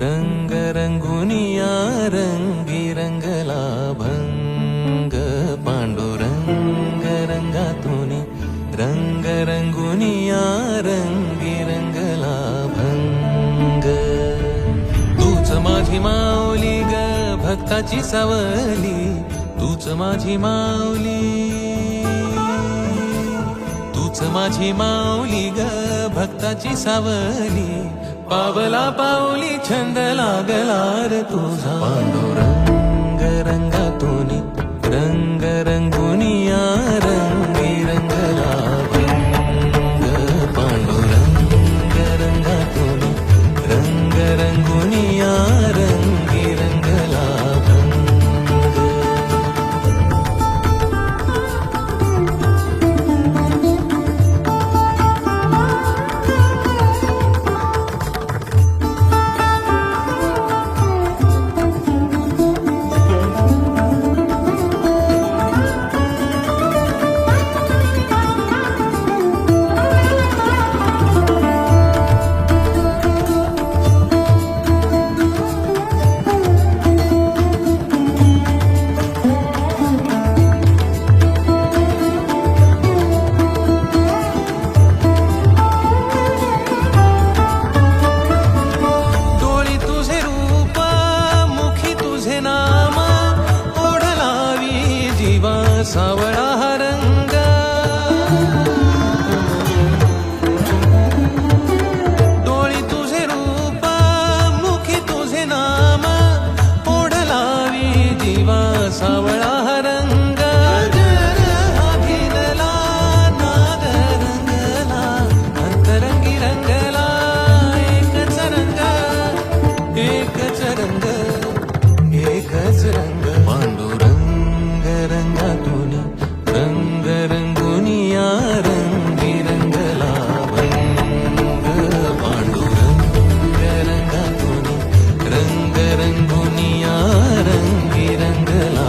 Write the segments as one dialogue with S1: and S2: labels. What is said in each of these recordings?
S1: रंग रंगुनिया रंगी रंगला भंग पांडुरंग रंगातुनी रंग रंगुनिया रंगी रंगला भंग तूच माझी माऊली ग भक्ताची सावली तूच माझी माऊली तूच माझी माऊली ग भक्ताची सावली पावला पाऊली छंद लागला रे तुझा पांडुरंग रंगातुनी रंग रंगुनिया रंगी रंगला भंग पांडुरंग रंगातुनी रंग रंगुनिया रंगी रंगला सावळा हा रंग डोळी तुझे रूप मुखी तुझे नाम ओढ लावी जीवा सावळा हा रंग अभिनला नाद रंगला अंतरंगी रंगला एकच रंग एकच रंग एकच रंग पांडुरंग रंगातुनी रंग रंगुनिया रंगी रंगला भंग पांडुरंग रंगातुनी रंग रंगुनिया रंगी रंगला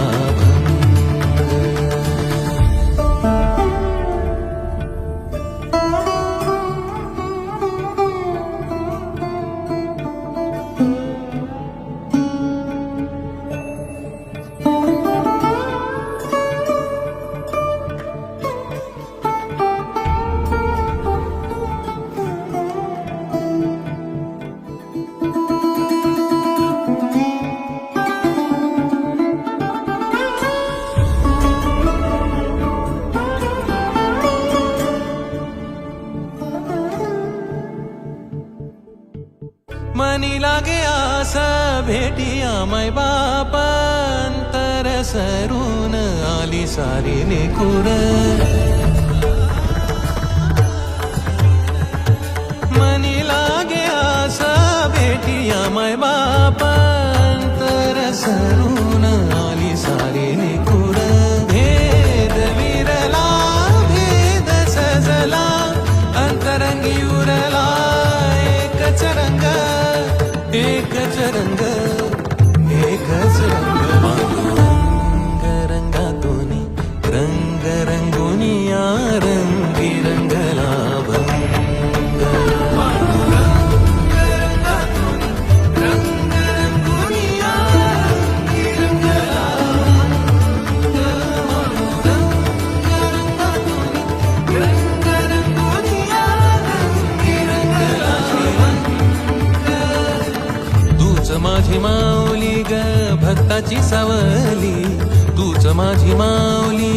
S1: मनी लागे आसा भेटिया मै बापांतर सरून आली सारी लेकुर मनी लागे आसा भेटिया मै बापांतर सरून आली सारी लेकुर भेद विरला भेद सजला अंतरंगी उरला एकच रंग एकच रंग एकच रंग पांडुरंग रंगातुनी रंग रंगुनिया रंगी रंगला भंग पांडुरंग रंगातुनी रंग रंगुनिया रंगी रंगला भंग पांडुरंग रंगातुनी रंग रंगुनिया रंगी रंगला तूच माझी माऊली ग भक्ताची सावली तूच माझी माऊली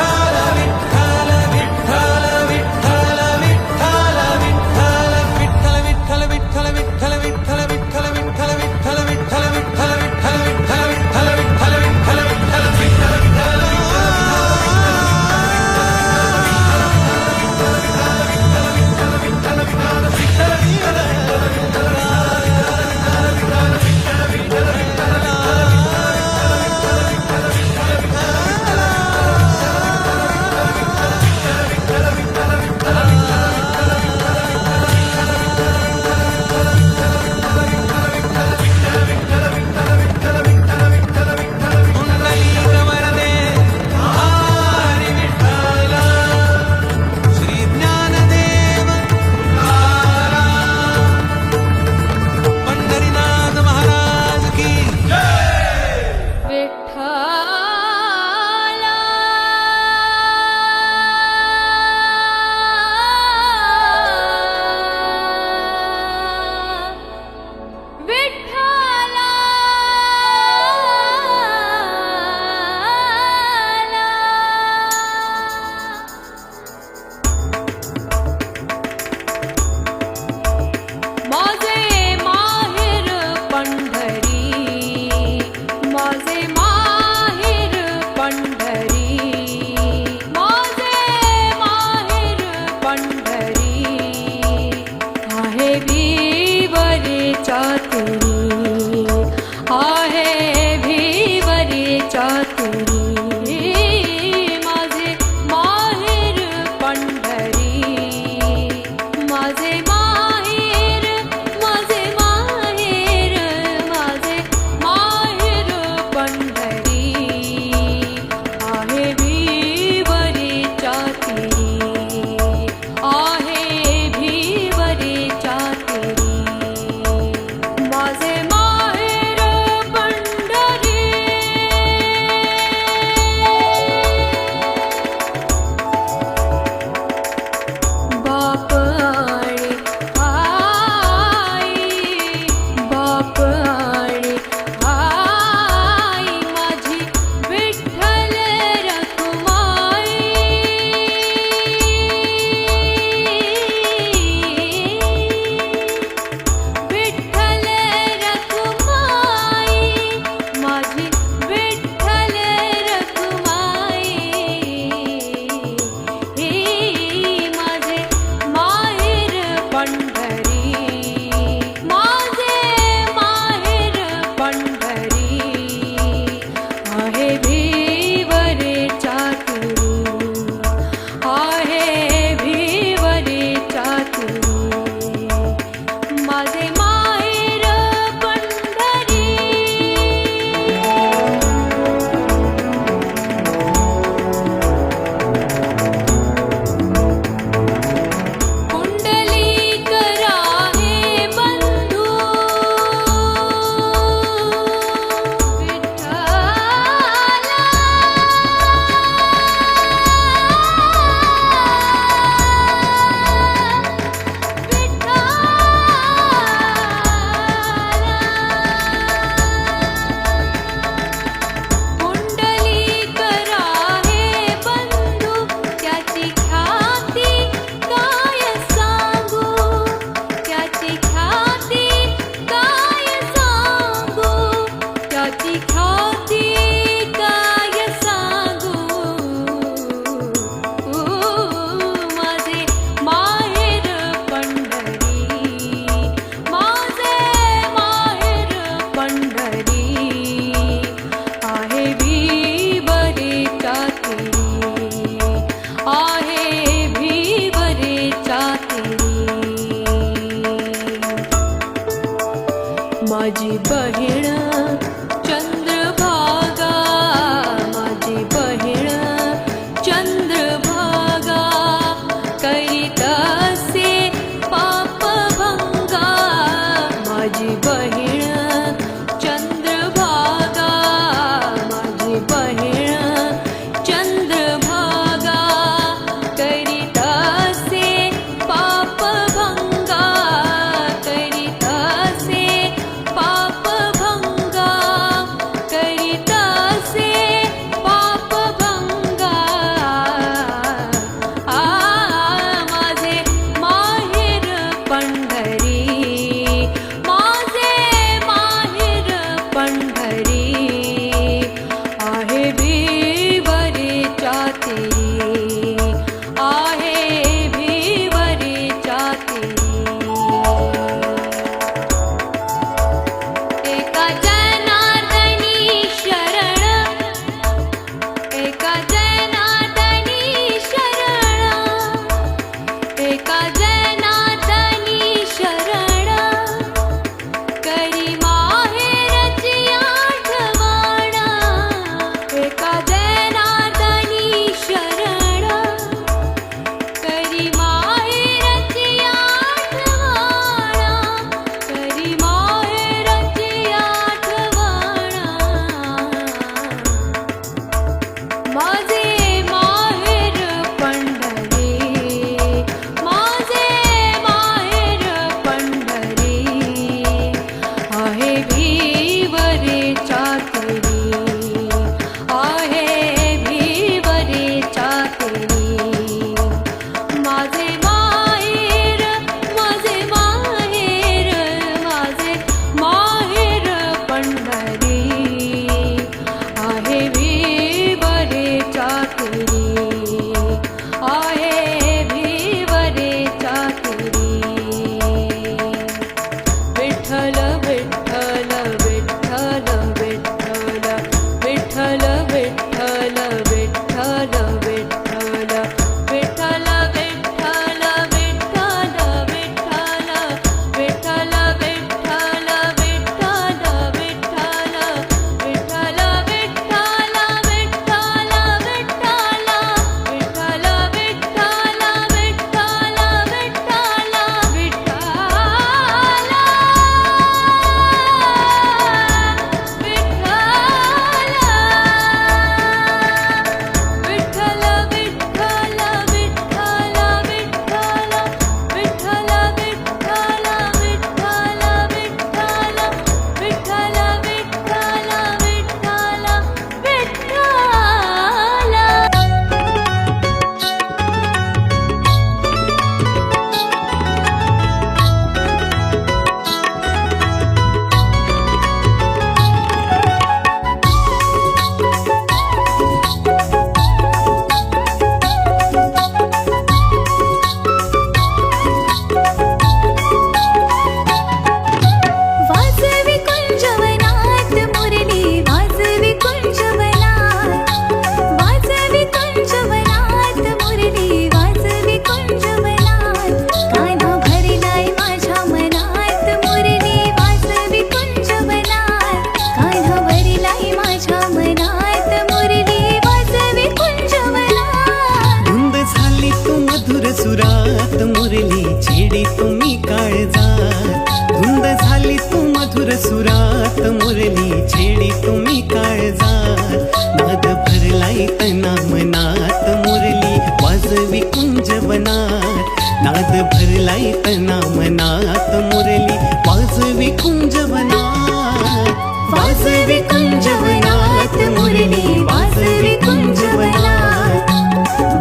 S2: कुंजवनात मुरली वाजवी कुंजवनात नाद भरलाय तना मनात मुरली वाजवी कुंजवनात वाजवी कुंजवनात मुरली वाजवी कुंजवनात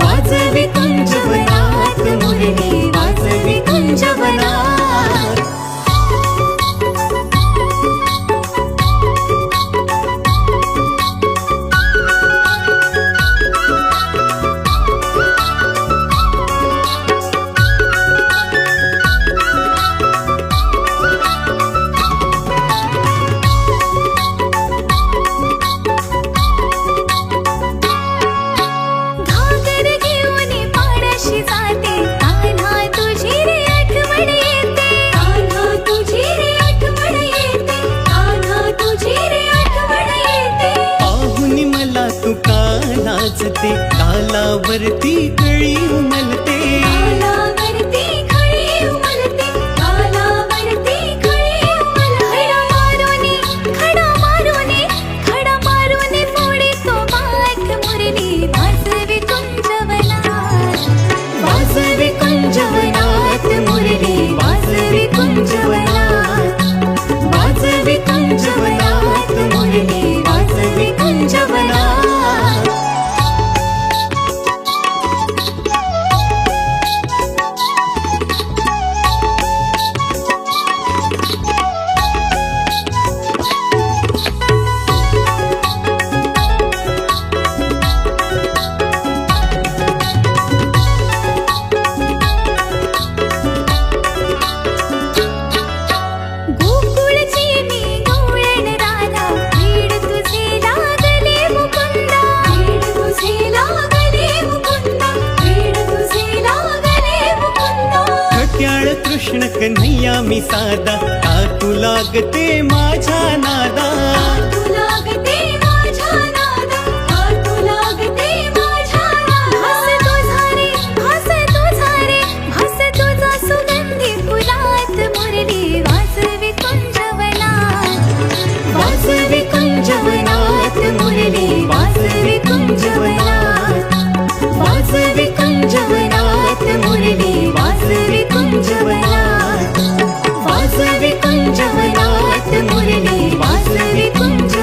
S2: वाजवी कुंजवनात मुरली वाजवी कुंजवनात नाचते तालावरती कळी उमलते
S3: तालावरती कळी उमलते तालावरती कळी उमलते खडा मारूने फोडे तो माठ मुरली वाजवी कुंजवनात वाजवी कुंजवनात मुरली वाजवी कुंजवनात वाजवी कुंजवनात मुरली वाजवी कुंजवनात
S2: कृष्ण कन्हैया मी सादा का तू लागते माझ्या नादा
S3: तू लागते माझ्या नादा तू लागते माझ्या नादा भास तुझा सुगंधी फुलात मुरली वाजवी कुंजवनात वाजवी कुंजवनात मुरली वाजवी कुंजवनात वाजवी कुंजवनात मुरली वाजवी कुंजवनात वाजवी कुंजवनात मुरली वाजवी कुंज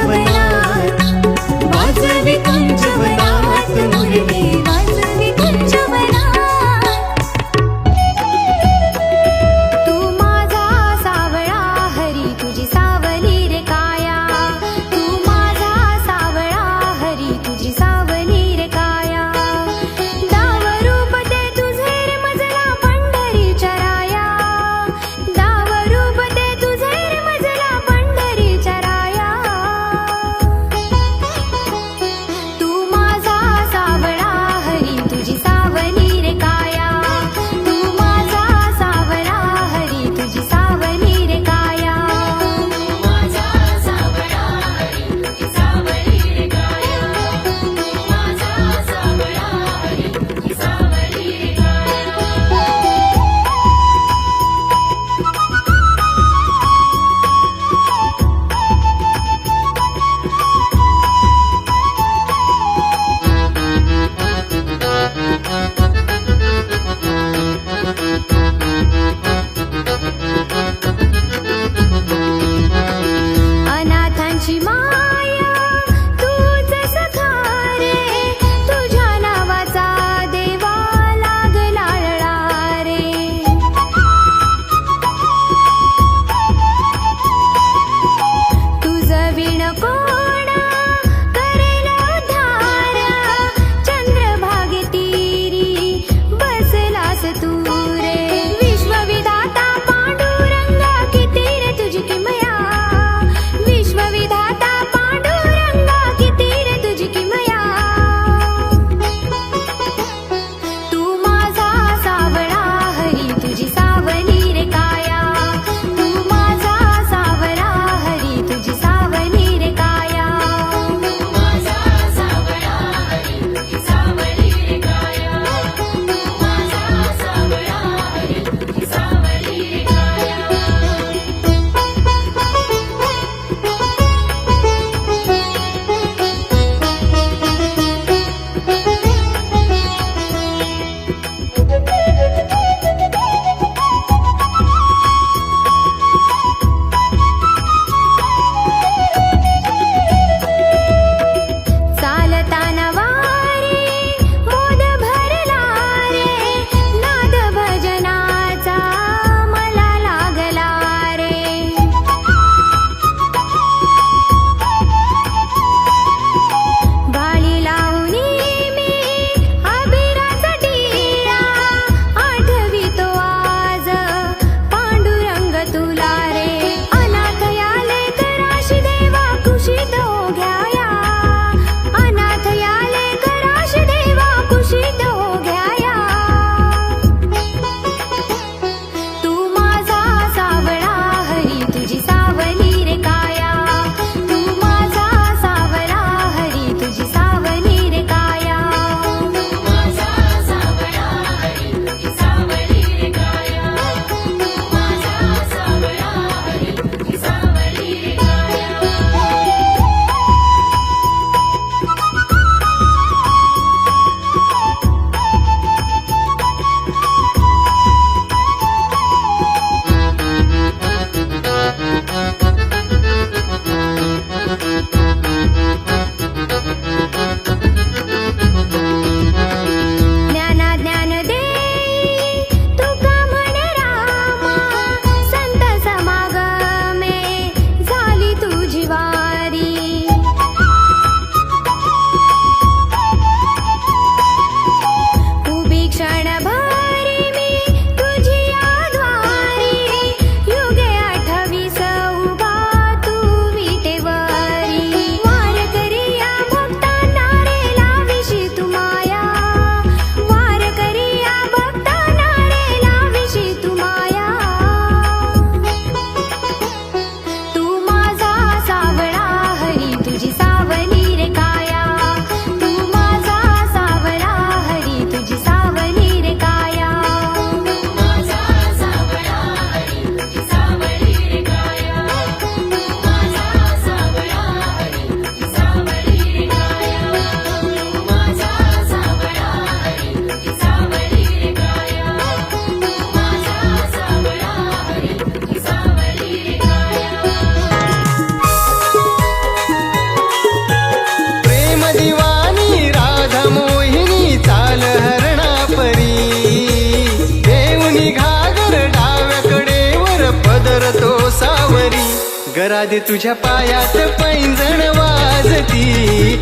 S2: घरात तुझ्या पायात पैंजण वाजती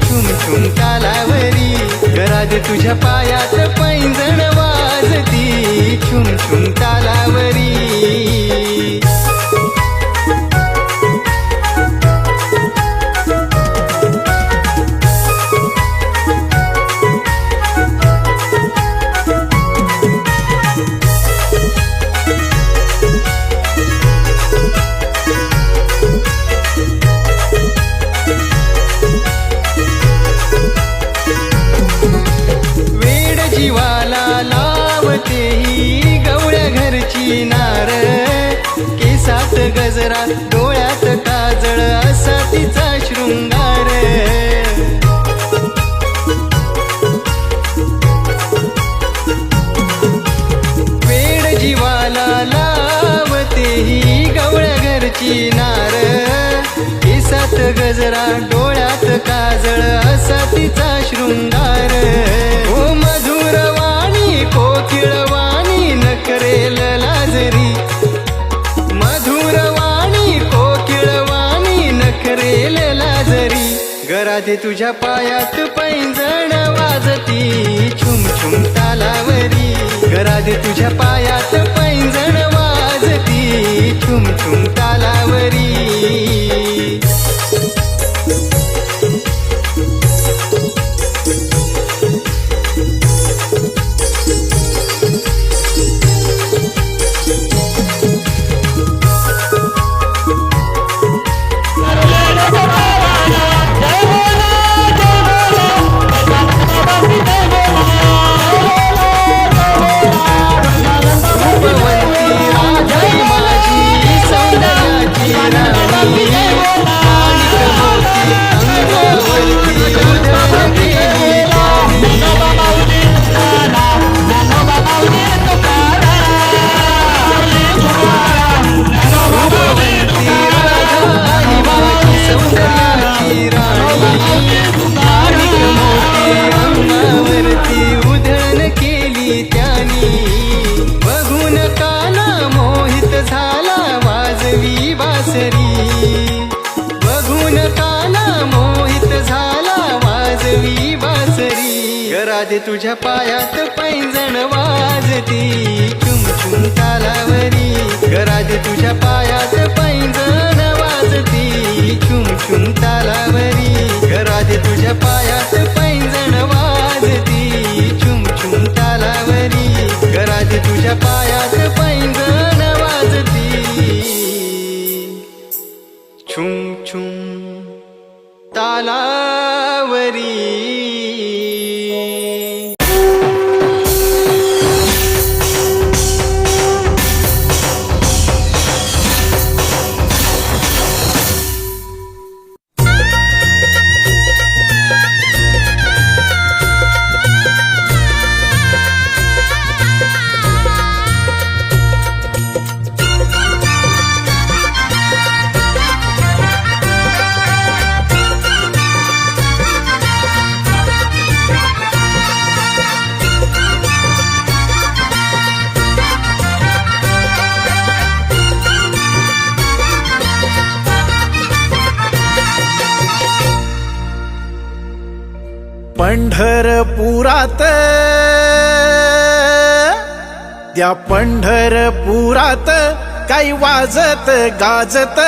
S2: छुम छुम तालावरी घरात तुझ्या पायात पैंजण वाजती छुम छुम तालावरी गजरा डोळ्यात काजळ असा तिचा शृंगार वेड जीवाला लावते ही गवळ्या घरची नार केसात गजरा डोळ्यात काजळ असा तिचा शृंगार ओ मधुरवाणी कोकिळवाणी नकरेल लाजरी घरात तुझ्या पायात पैंजण वाजती छुम छुम तालावरी घरात तुझ्या पायात पैंजण वाजती छुम छुम तालावरी बघून काना मोहित झाला वाजवी बासरी घरात तुझ्या पायात पैंजण वाजती छुम छुम तालावरी घरात तुझ्या पायात पैंजण वाजती छुम छुम तालावरी घरात तुझ्या पायात पैंजण वाजती छुम छुम तालावरी घरात तुझ्या पायात पैंजण वाजती छुम छुम तालावरी
S4: पंढरपुरात त्या पंढरपुरात काही वाजत गाजत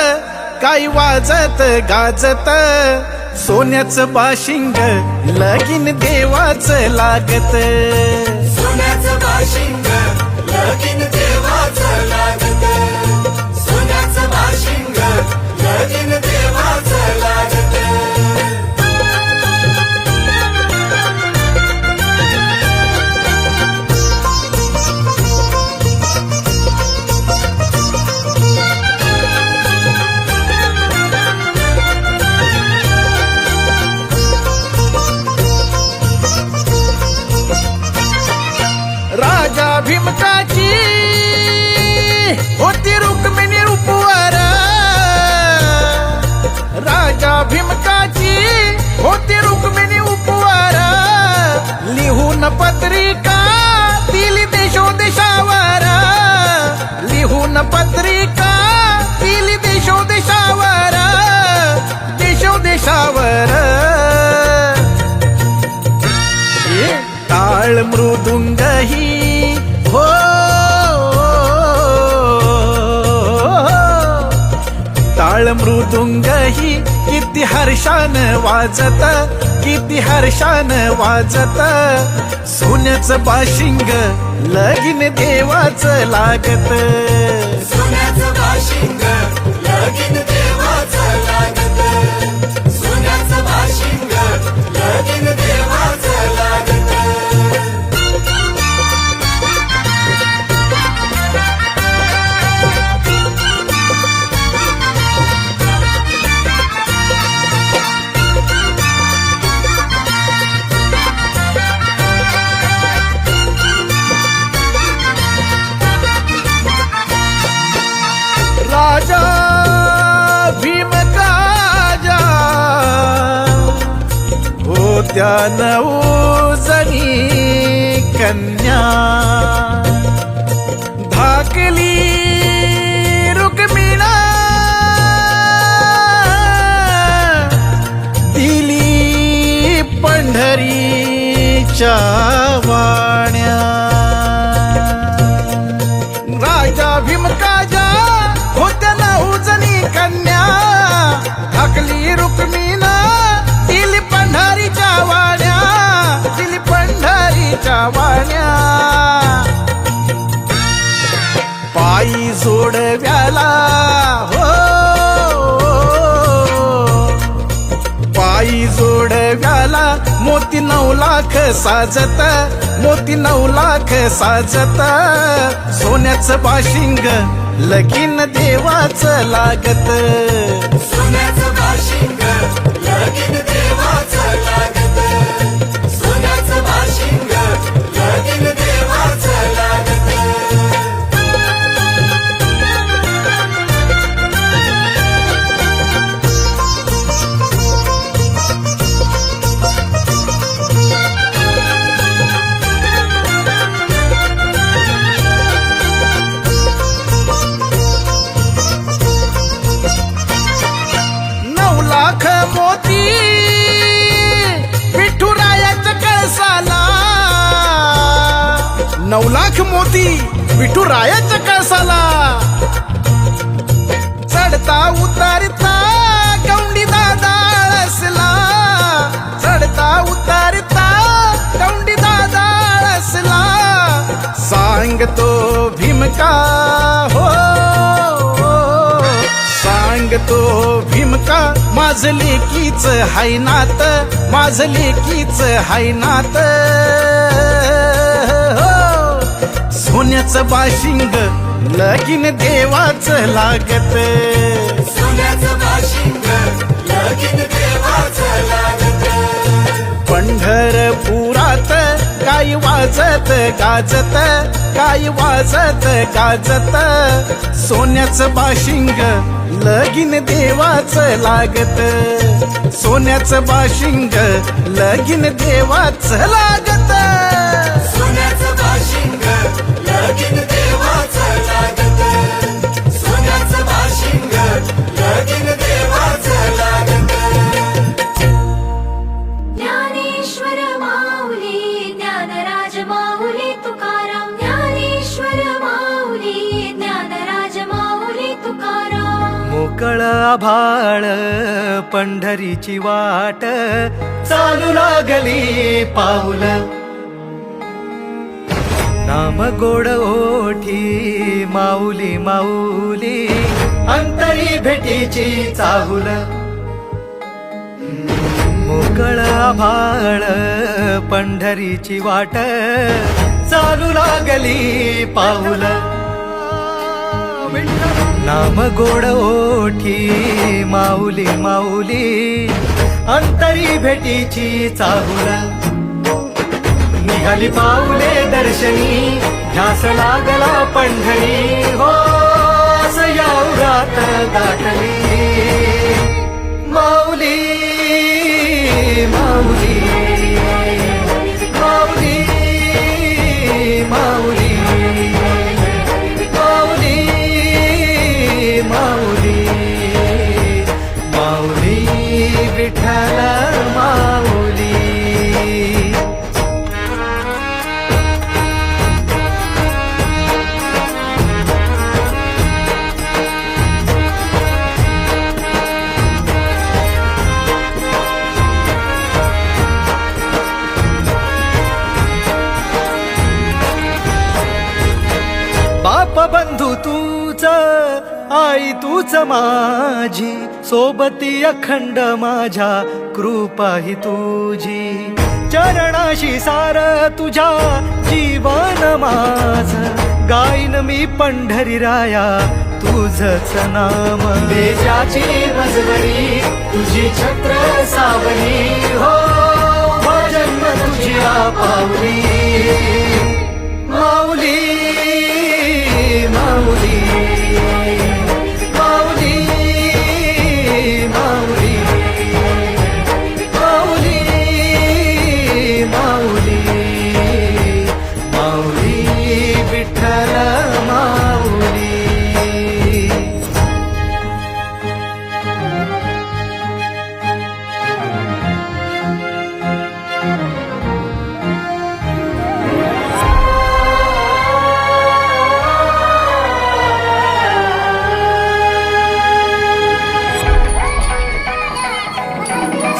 S4: काही वाजत गाजत सोन्याचं बाशिंग लगीन देवाचं लागत
S5: सोन्याचं बाशिंग लगीन देवाचं लागत सोन्याचं बाशिंग लगीन देवाचं लागत
S4: राजा भीमकाची होती रुक्मिणी रूपवर राजा भीमकाची होती रुक्मिणी उपवर लिहून पत्रिका दिली देशोदेशावर लिहून पत्रिका दिली देशोदेशावर टाळ मृदुंग ही हो टाळ मृदुंग ही किती हर्षान वाजत किती हर्षान वाजत सोन्याचं बाशिंग लगीन देवाचं लागत
S5: सोन्याचं बाशिंग लगीन देवाचं लागत सोन्याचं बाशिंग लगीन देवाचं लागत
S4: राजा भीम काजा होत्या 9 जणी कन्या धाकली रुक्मिणा दिली पंढरीच्या वाण्या राजा भीम काजा होत्या 9 जणी कन्या धाकली रुक्मिणा दिली पंढरीच्या वाण्या दिली पंढरीच्या वाण्या पायी जोडव्याला हो पायी जोडव्याला मोती 9 लाख साजत मोती 9 लाख साजत सोन्याचं बाशिंग लगीन देवाचं लागत
S5: सोन्याचं बाशिंग लगीन देवाचं लागत सोन्याचं बाशिंग लगीन देवाचं लागत
S4: लाख मोती विठुरायाच्या कळसाला 9 लाख मोती विठुरायाच्या कळसाला चढता उतरता गौंडी दादा आळसला चढता उतरता गौंडी दादा आळसला सांगतो भीमका हो सांगतो भीमका माझं लेकीच हाय नात माझं लेकीच हाय नात हो सोन्याचं बाशिंग लगीन देवाचं लागत
S5: सोन्याचं बाशिंग लगीन देवाचं लागत
S4: पंढरपुरात काय वाजत गाजत काय वाजत गाजत सोन्याचं बाशिंग लगीन देवाचं लागत सोन्याचं बाशिंग लगीन देवाचं लागत
S5: सोन्याचं बाशिंग लगीन देवाचं लागत सोन्याचं बाशिंग लगीन देवाचं लागत
S3: ज्ञानेश्वर माऊली ज्ञानराज माऊली तुकाराम ज्ञानेश्वर माऊली ज्ञानराज माऊली तुकाराम
S2: मोकळ आभाळ पंढरीची वाट चालू लागली पाऊल नाम गोड ओठी माऊली माऊली अंतरी भेटीची चाहुल मोकळ आभाळ पंढरीची वाट चालू लागली पाऊल नाम गोड ओठी माऊली माऊली अंतरी भेटीची चाहुल निघाली पाऊले दर्शनी ध्यास लागला पंढरी हो सयावरात दाटली माऊली माऊली माऊली माऊली माऊली माऊली माऊली विठ्ठल माऊली
S6: गोपबंधू तूच आई तूच माझी सोबती अखंड माझ्या कृपा ही तुझी चरणाशी सार तुझ्या जीवन माझ गाईन मी पंढरी राया तुझच नाम देशाची मजवरी तुझी छत्र सावली हो जन्म तुझी पावली माऊली माऊली माऊली माऊली माऊली माऊली माऊली विठ्ठल माऊली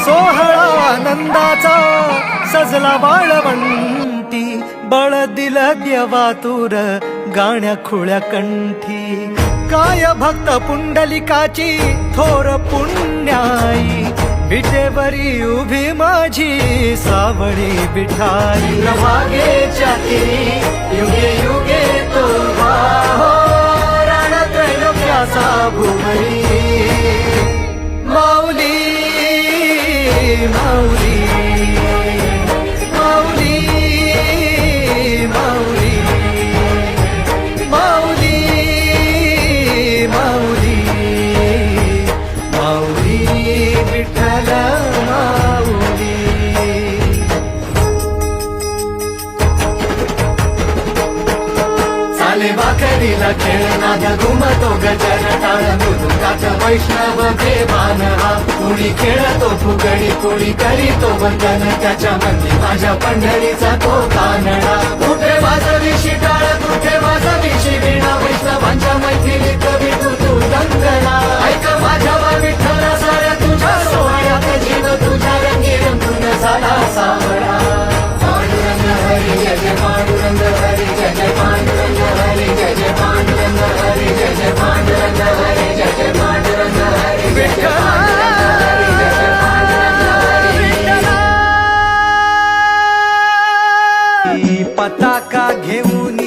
S6: सोहळा आनंदाचा सजला बाळवंटी बळ दिल देवातूर गाण्या खुळ्या कंठी काय भक्त पुंडलिकाची थोर पुण्याई विटेवरी उभी माझी सावळी विठाई भागेच्या तिरी युगे युगे तो हो रणत्रैलोक्याचा भुवरी माऊली माऊली माऊली माऊली माऊली माऊली माऊली विठ्ठल माऊली चाले भाकरीला खेळ नाद घुमतो गजर टाळ मृदुकात वैष्णव देवान हा कुणी खेळतो फुगडी कुणी करीतो वंदन त्याच्या मंदी माझ्या पंढरीचा तो कानडा कुठे वाजवी शिटाळ कुठे वाजवी शिवीणा वैष्णवांच्या मैथिलीत विठू तू दंगला ऐक माझ्या विठ्ठला साऱ्या तुझ्या सोहळ्यात जीव तुझ्या रंगी रंगून झाला सावळा पांडुरंग हरी जय जय पांडुरंग हरी जय जय पांडुरंग हरी जय जय पांडुरंग हरी जय जय पांडुरंग हरी जय जय पांडुरंग हरी जय जय पताका घेऊन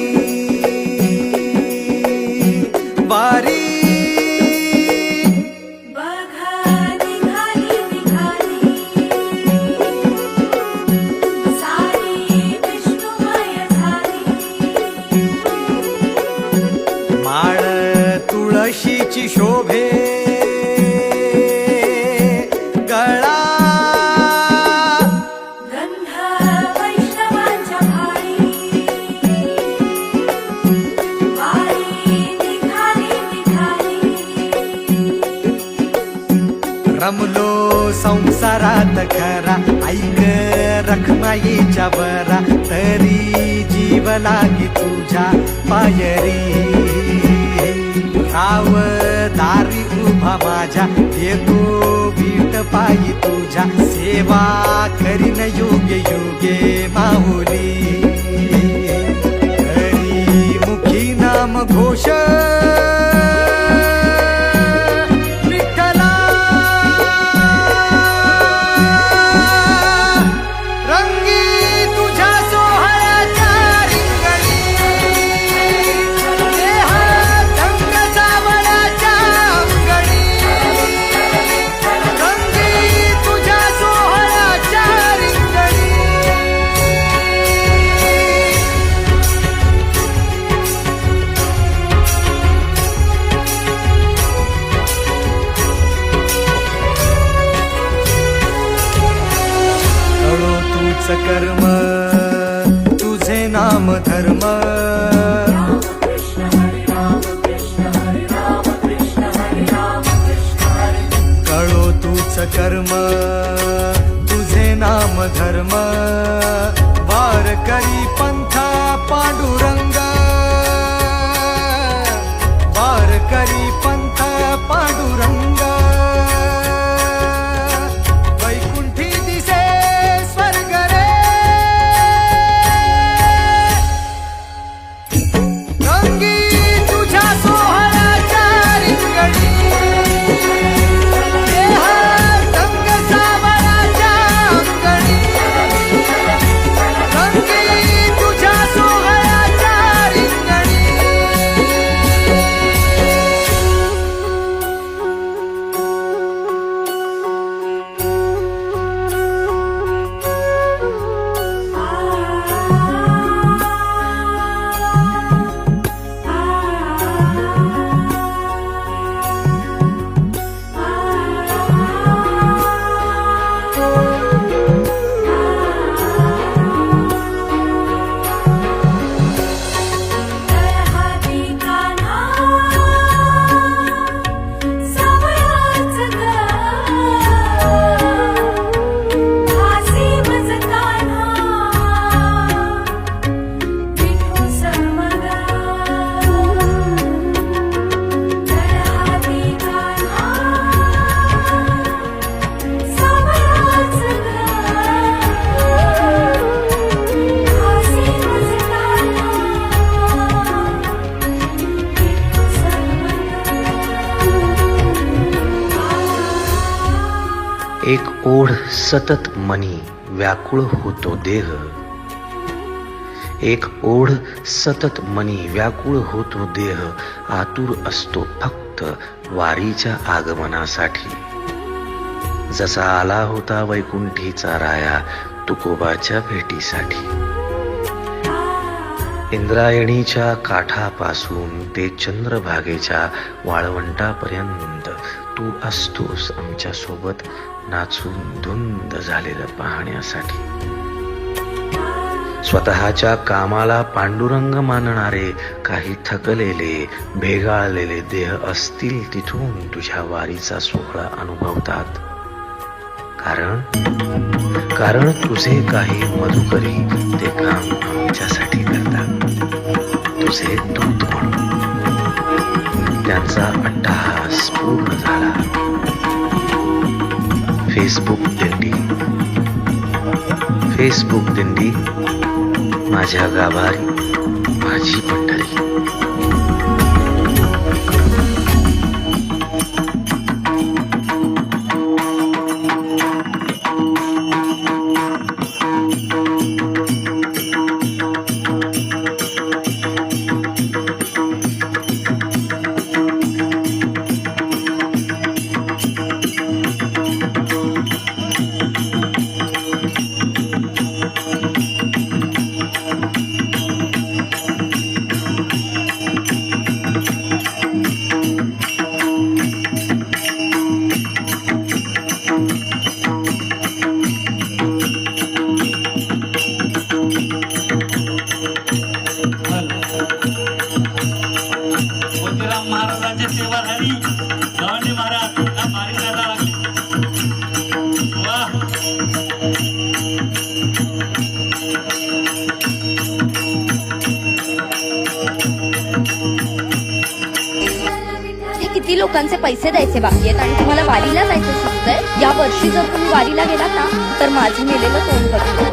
S6: वारी
S3: बघा निघाली निघाली सारी विष्णुमय झाली
S6: माळ तुळशीची शोभे गळा
S3: गंध वैष्णवांच्या भाळी वारी निघाली निघाली
S6: रमलो संसारात खरा ऐक रखमाईच्या बरा तरी जीव लागी तुझ्या पायरी राव दारी उभा माझ्या येतो बीट पायी तुझ्या सेवा करीन योग्य योगे माऊली हरी मुखी नाम घोष विठ्ठला रंगी तुझ्या सोहळ्याच्या रिंगणी देहात रंग सावळ्याच्या अंगणी रंगी तुझ्या सोहळ्याच्या रिंगणी कळो तूच कर्म तुझे नाम धर्म कळो तूच कर्म तुझे नाम धर्म वार करी पंथ पांडुरंग वार करी पंथ पांडुरंग वैकुंठी दिसे स्वर्ग रे रंगी
S7: ओढ सतत मनी व्याकुळ होतो देह, एक ओढ सतत मनी व्याकुळ होतो देह, आतुर असतो फक्त वारीच्या आगमनासाठी. जसा आला होता वैकुंठीचा राया तुकोबाच्या भेटीसाठी. इंद्रायणीच्या काठापासून ते चंद्रभागेच्या वाळवंटापर्यंत तू असतोस आमच्या सोबत नाचून धुंद झालेलं पाहण्यासाठी. स्वतःच्या कामाला पांडुरंग मानणारे काही थकलेले भेगाळलेले देह असतील तिथून तुझ्या वारीचा सोहळा अनुभवतात. कारण तुझे काही मधुकरी ते काम आमच्यासाठी करतात, तुझे दूत म्हणून. त्यांचा अट्टहास पूर्ण झाला. फेसबुक दिंडी माझ्या गाभारी माझी पंढरी.
S8: मोतीराम महाराजांचे सेवाधारी गव्हाणे महाराज या बारीदादा वा.
S9: किती लोकांचे पैसे द्यायचे बाकी आहेत आणि तुम्हाला वारीला जायचं सुचतंय. या वर्षी जर तुम्ही वारीला गेलात ना तर माझे मेलेलं तोंड बघतो.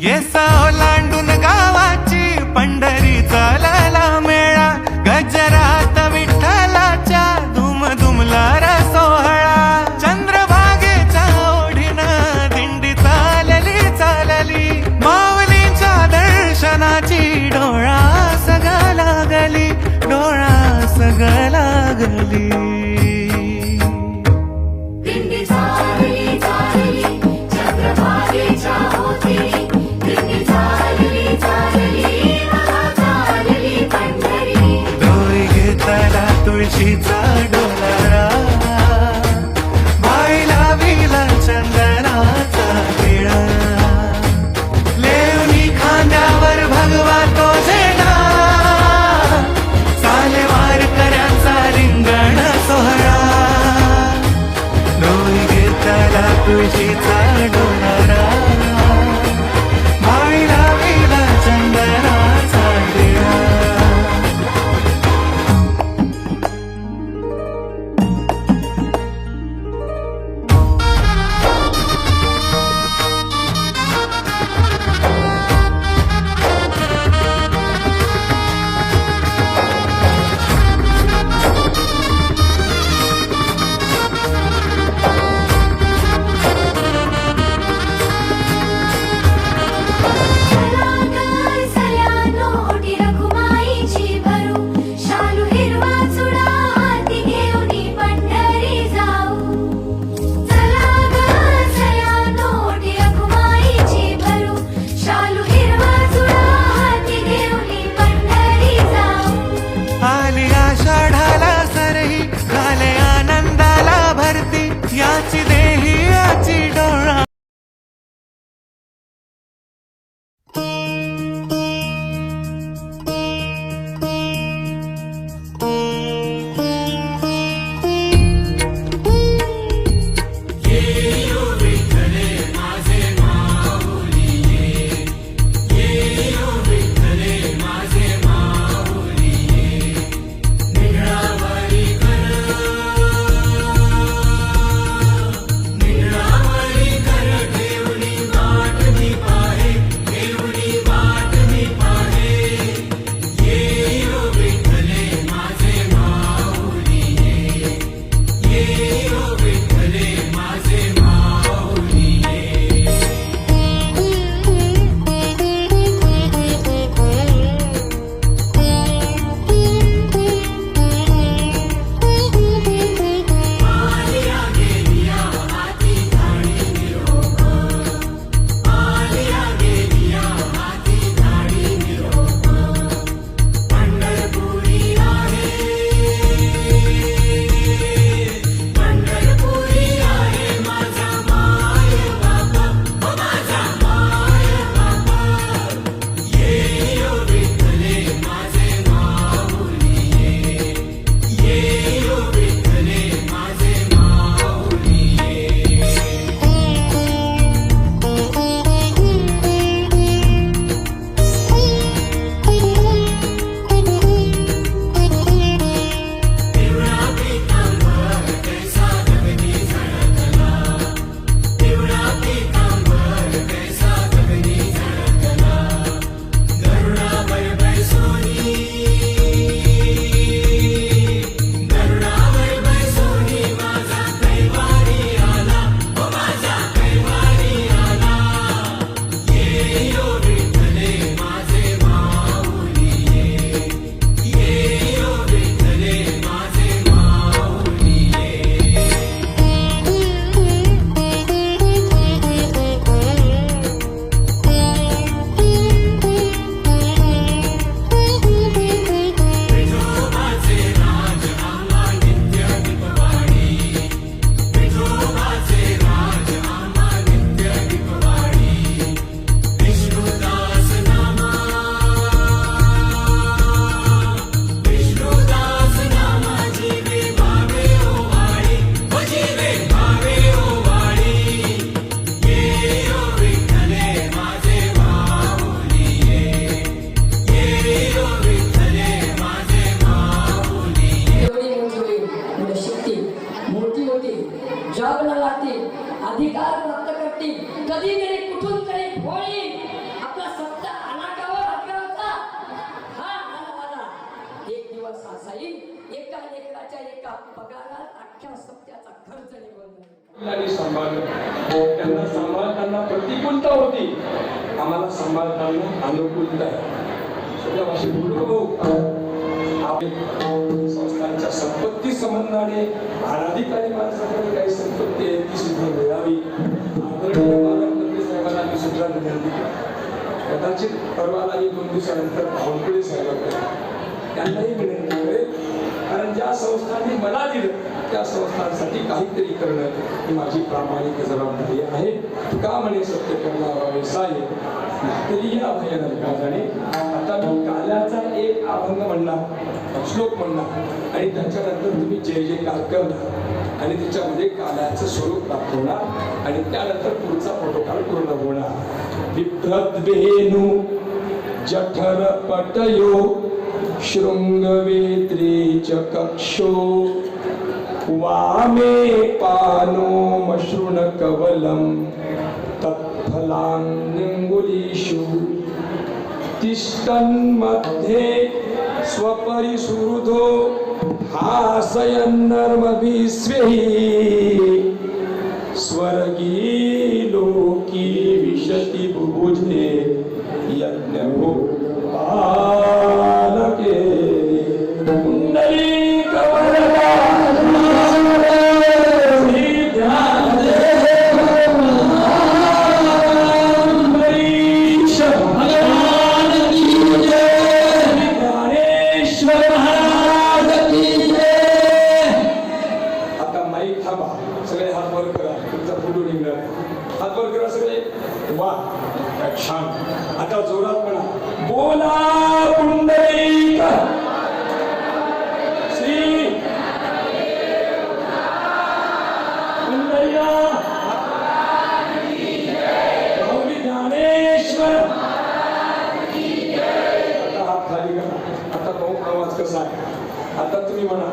S1: येसा ओलांडून गावाची पंढरी चालायला मेळा, गजरात विठ्ठलाच्या धुम धुमला रा सोहळा. चंद्रभागेच्या ओढीनं दिंडी चालली माऊलींच्या दर्शनाची डोळा सगळं लागली. तुळशीचा डोलारा बाईला विला चंदनाचा विळा, लेवणी खांद्यावर भगवा तो झेंडा, चाले वारकऱ्यांचा रिंगण सोहळा. डोई घेतला तुळशीचा डोलारा बाईला विला चंदनाचा विळा.
S10: एका लेकराच्या एका पगारात अख्ख्या सप्त्याचा खर्च निघून जाईल.
S11: मुलांनी सांभाळलं, त्यांना सांभाळताना प्रतिकूलता होती, आम्हाला सांभाळताना अनुकूलता आहे. सगळ्या भाषेत बोलू संस्थांच्या संपत्ती संबंधाने अनाधिकारी माणसाकडे काही संपत्ती आहे ती सुद्धा मिळावी. आदरणीय पालकमंत्री साहेबांना मी सुद्धा विनंती केली. कदाचित परवाला मी 2 दिवसानंतर बावनकुळे साहेबांकडे त्यांनाही विनंती करेल, कारण ज्या संस्थांनी मला दिलं त्या संस्थांसाठी काहीतरी करणं ही माझी प्रामाणिक जबाबदारी आहे. का म्हणे सत्य करणारा व्यवसाय तरी या अभयाला जाणे. आता मी काल्याचा एक अभंग म्हणणार, श्लोक म्हणणार आणि त्याच्यानंतर तुम्ही जय जयकार करणार आणि त्याच्यामध्ये काल्याचं स्वरूप दाखवणार आणि त्यानंतर पुढचा प्रोटोकॉल पूर्ण होणार. विप्रद्वेणू जठर पटयो शृंगवेत्रे च कक्षो वामे पानो मशृण कवलं तत्फलान्निङ्गुलीषु तिष्ठन्मध्ये स्वपरिसुहृदो हासयन्नर्मभिस्वैः स्वर्गी लोकी विशति बुभुजे यज्ञो बालके कुण्डली कवलदा छान. आता जोरात म्हणा, बोला पुंडलिक श्री पुंडलिका भाऊजी ज्ञानेश्वर. आता हात खाली करा. आता तो आवाज कसा आहे आता तुम्ही म्हणा.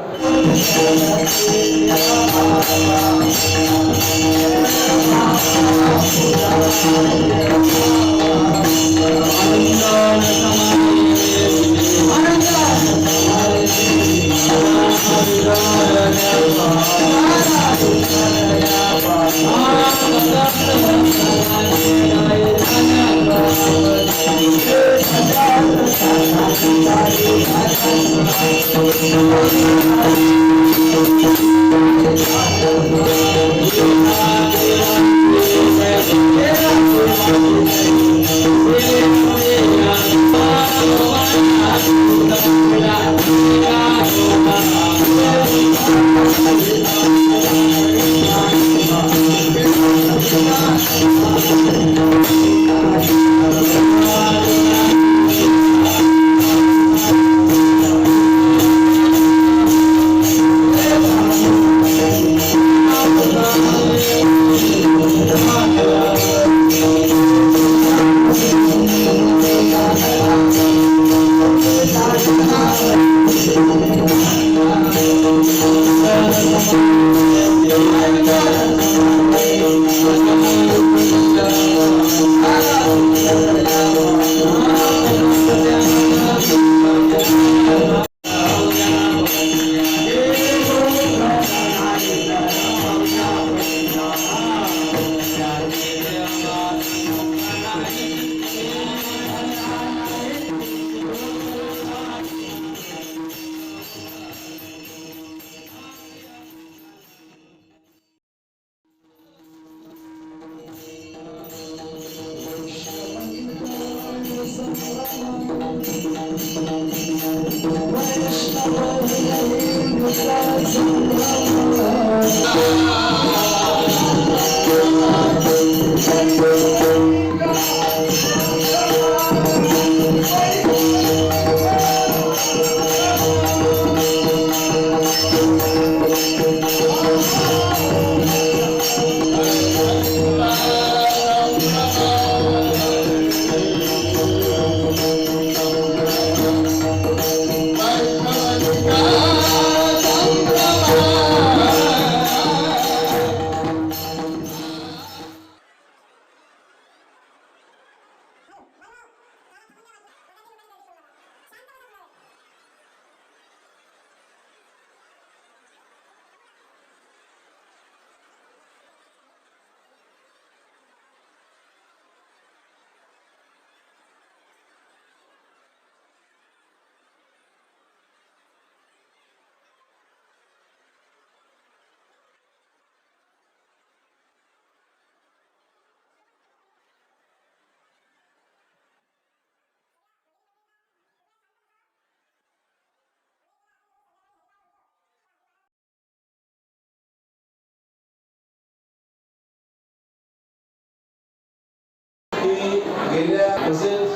S11: तसेच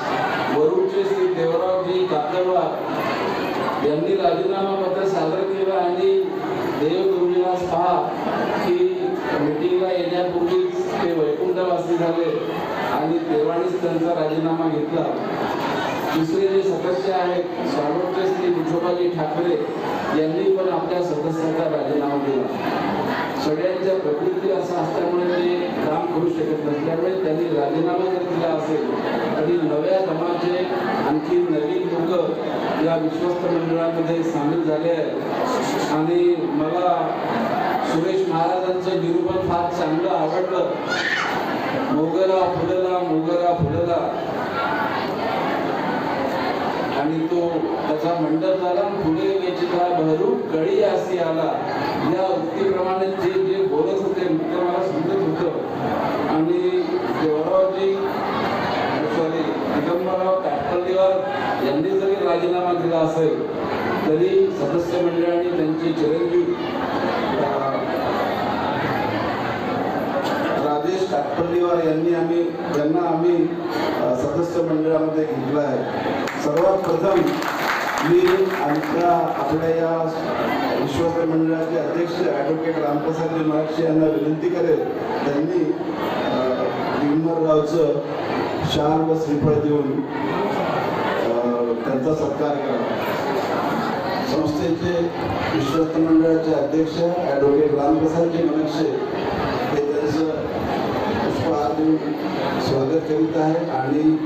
S11: वरुडचे श्री देवरावजी काकडवार यांनी राजीनामा पत्र सादर केलं आणि देवगुरुजींनाच पहा की मिटिंगला येण्यापूर्वीच ते वैकुंठवासी झाले आणि देवानीच त्यांचा राजीनामा घेतला. दुसरे जे सदस्य आहेत स्वागतचे श्री विठोबाजी ठाकरे यांनी पण आपल्या सदस्याचा राजीनामा दिला. सगळ्यांच्या प्रकृती असं असल्यामुळे ते काम करू शकत नसल्यामुळे त्यांनी राजीनामा जर दिला असेल तरी नव्या दमाचे आणखी नवीन लोक या विश्वस्त मंडळामध्ये सामील झाले आहेत. आणि मला सुरेश महाराजांचं निरूपण फार चांगलं आवडलं. मोगरा फुलला मोगरा फुलला आणि तो त्याचा मंडप झाला. फुले वेचिता बहरू कळी असी आला या उक्तीप्रमाणे जे जे बोलत होते ते मला समजत होतं. आणि देवरावजी दिगंबरराव काटपल्लीवर यांनी जरी राजीनामा दिला असेल तरी सदस्य मंडळाने त्यांचे चिरंजीव राजेश काटपल्लीवर यांना आम्ही सदस्य मंडळामध्ये घेतलं आहे. सर्वात प्रथम मी आपल्या या विश्वस्त मंडळाचे अध्यक्ष ॲडव्होकेट रामप्रसादजी महाराष्ट्र यांना विनंती करेल त्यांनी दिगंबररावचं शाल व श्रीफळ देऊन त्यांचा सत्कार करा. संस्थेचे विश्वस्त मंडळाचे अध्यक्ष ॲडव्होकेट रामप्रसादजी महाराष्ट्र हे त्यांचं पुष्पहार देऊन स्वागत करीत आहे आणि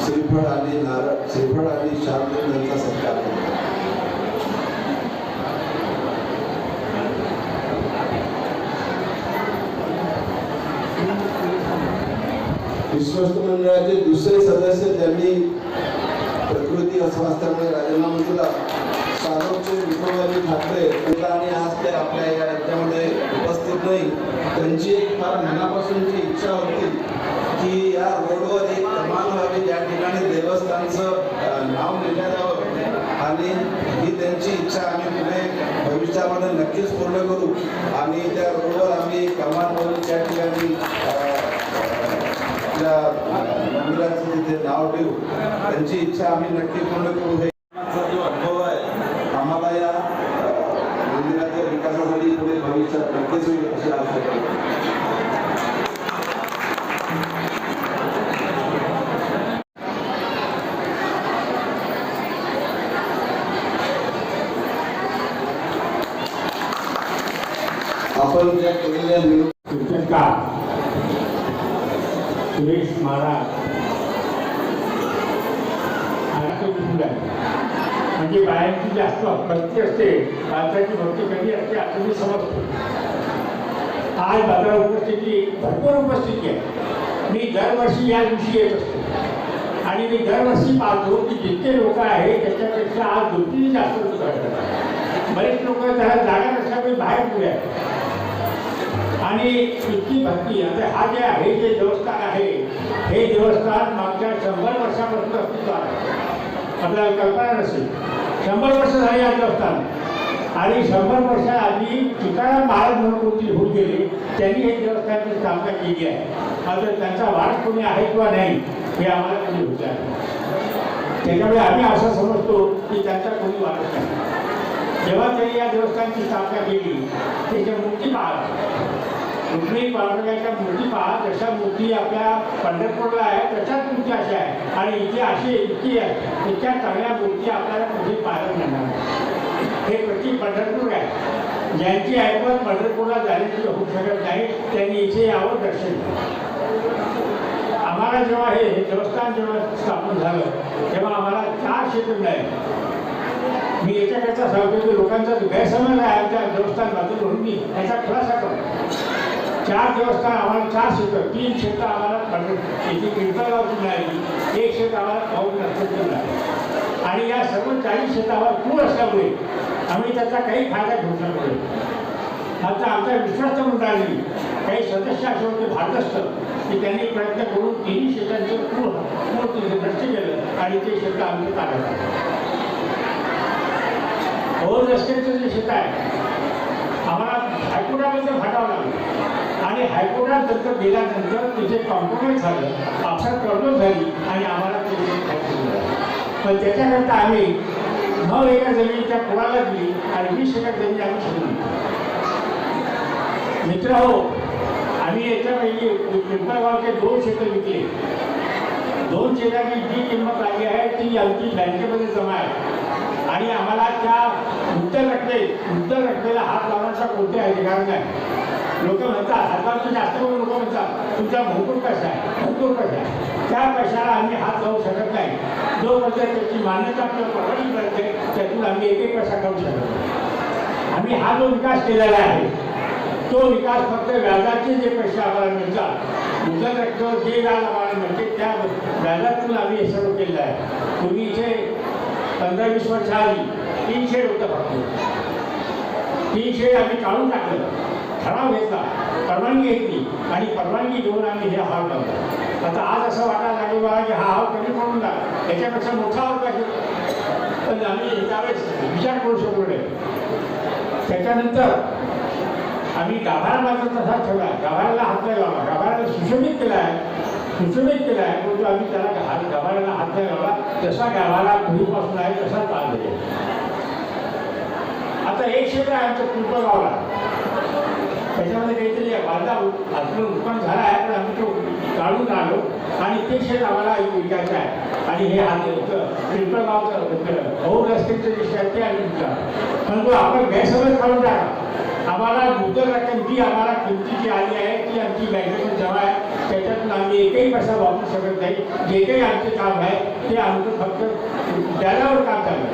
S11: श्रीफळ आणि शाल देऊन त्यांचा सत्कार करतात. विश्वस्त मंडळाचे दुसरे सदस्य ज्यांनी प्रकृती अस्वास्थ्यामुळे राजीनामा दिला सारोगचे विठोबाजी ठाकरे आणि आज ते आपल्या या राज्यामध्ये उपस्थित नाही. त्यांची एक फार मनापासूनची इच्छा होती की या रोडवर एक कमान व्हावी ज्या ठिकाणी देवस्थानचं नाव लिहिलं जावं आणि ही त्यांची इच्छा आम्ही पुढे भविष्यामध्ये नक्कीच पूर्ण करू. आणि त्या रोडवर आम्ही कमान बनवून त्या ठिकाणी मंदिराचं तिथे नाव ठेवू. त्यांची इच्छा आम्ही नक्की पूर्ण करू. हे जो अनुभव आहे आम्हाला या मंदिराच्या विकासासाठी पुढे भविष्यात नक्कीच होईल अशी आशा करतो. आपण ज्या केलेल्या
S8: सुरेश महाराज म्हणजे बायांची जास्त भक्ती असते, माणसाची भक्ती कधी असते असं मी समजतो. आज मात्र उपस्थिती भरपूर उपस्थिती आहे. मी दरवर्षी या दिवशी येत असतो आणि मी दरवर्षी पाहतो की जितके लोक आहेत त्याच्यापेक्षा आज दुपटीने जास्त लोक आहेत. बरेच लोक त्याला जागा नसल्यामुळे बाहेर पुढे आहेत आणि इतकी भक्ती. आता हा जे आहे जे देवस्थान आहे हे देवस्थान मागच्या 100 वर्षापासून अस्तित्वात आहे. आपल्याला कल्पना नसेल 100 वर्ष झाली या देवस्थान आणि 100 वर्षाआधी तुकाराम महाराज म्हणून कोणती होऊन गेले त्यांनी हे देवस्थानाची स्थापना केली आहे. मात्र त्यांचा वारस कोणी आहे किंवा नाही हे आम्हाला कधी होत आहे. त्याच्यामुळे आम्ही असं समजतो की त्यांचा कोणी वारस नाही. जेव्हा त्यांनी या देवस्थानाची स्थापना केली त्याच्या मूर्ती पहा, रुक्मिणी पांडुरंगाच्या मूर्ती पहा, जशा मूर्ती आपल्या पंढरपूरला आहे तशाच मूर्ती अशा आहे आणि इथे अशी इतकी आहे इतक्या चांगल्या मूर्ती आपल्याला कुठे पाहायला मिळणार. हे प्रत्येक पंढरपूर आहे. ज्यांची ऐपत पंढरपूरला जाण्याची होऊ शकत नाही त्यांनी इथे यावं दर्शन. आम्हाला जेव्हा हे देवस्थान जेव्हा स्थापन झालं तेव्हा आम्हाला 4 क्षेत्र मिळाले. मी याच्याकरता सांगतो की लोकांचा गैरसमज आहे आमच्या देवस्थानबद्दल म्हणून मी याचा खुलासा करतो. 4 देवस्थान आम्हाला 4 क्षेत्र, 3 क्षेत्र आम्हाला इथे पिंपळगावची मिळाली, 1 क्षेत्र आम्हाला पाऊल नसतं मिळालं आणि या सर्व 40 क्षेत्रावर पूर असल्यामुळे आम्ही त्याचा काही फायदा घेऊ शकतो. आता आमच्या विश्वस्त मंडळाने काही सदस्य असे होते भारदस्त की त्यांनी प्रयत्न करून 3 क्षेत्रांचं पूर्ण नष्ट केलं आणि ते क्षेत्र आमचे ताब्यात आले. ओव्हर रस्त्याचं जे शेत आहे आम्हाला हायकोर्टामध्ये फाटावं लागलं आणि हायकोर्टात नंतर गेल्यानंतर तिथे कॉम्प्रोमाइज झालं, आपसात तडजोड झाली आणि आम्हाला ते पण त्याच्याकरता आम्ही 9 एकर जमीन त्या कुळाला दिली आणि 20 एकर जमीन आम्ही सोडून मित्र हो. आम्ही याच्यापैकी पिंपळगावचे 2 शेतं विकले. 2 शेताची जी किंमत आली आहे ती आमची बँकेमध्ये जमा आहे आणि आम्हाला त्या मुद्दल रकमेला हात लावण्याचा कोणताही अधिकार नाही. लोक म्हणतात हातावरती जास्त करून लोक म्हणतात तुमचा भरपूर पैसा आहे. त्या पैशाला आम्ही हात लावू शकत नाही. जोपर्यंत त्याची मान्यता किंवा परवानगी करते त्यातून आम्ही एक पैसा काढू शकत नाही. आम्ही हा जो विकास केलेला आहे तो विकास फक्त व्याजाचे जे पैसे आम्हाला मिळतात, मुदत रकमेवर जे व्याज आम्हाला मिळते त्या व्याजातून आम्ही हे सर्व केलेलं आहे. पूर्वी इथे 15-20 वर्ष आधी 3 शेड होतं फक्त. 3 शेड आम्ही काढून टाकलं, ठराव घेतला, परवानगी घेतली आणि परवानगी घेऊन आम्ही हे हाव लावला. आता आज असं वाटायला लागेल बघा की हा हाव कमी पडून लागला, याच्यापेक्षा मोठा हाव पाहिजे, पण आम्ही त्यावेळेस विचार करू शकलो नाही. त्याच्यानंतर आम्ही गाभारा मात्र तसा ठेवला, गाभाऱ्याला हात नाही लावला, गाभाऱ्याला सुशोभित केला आहे, परंतु आम्ही त्याला गाभाऱ्याला हात नाही लावला. जसा गाभारा पूर्वीपासून आहे तसा ताण दिले. आता एक क्षेत्र आहे आमचं पिंपळगावला, त्याच्यामध्ये काहीतरी बांधा आपलं उत्पन्न झाला आहे पण आम्ही तो काढून आलो आणि ते शेत आम्हाला विकायचं आहे आणि हे पिंपळगावचं बहु रस्त्याचे जे शेत ते आम्ही विकला. परंतु आपण गैरसमज काढून टाका. आम्हाला मुद्दल रक्कम जी आम्हाला किमतीची आली आहे ती आमची बँकेतून जमा आहे, त्याच्यातून आम्ही एकही पैसा वापरू शकत नाही. जे काही आमचे काम आहे ते आमचं फक्त व्याजावर काम चाललं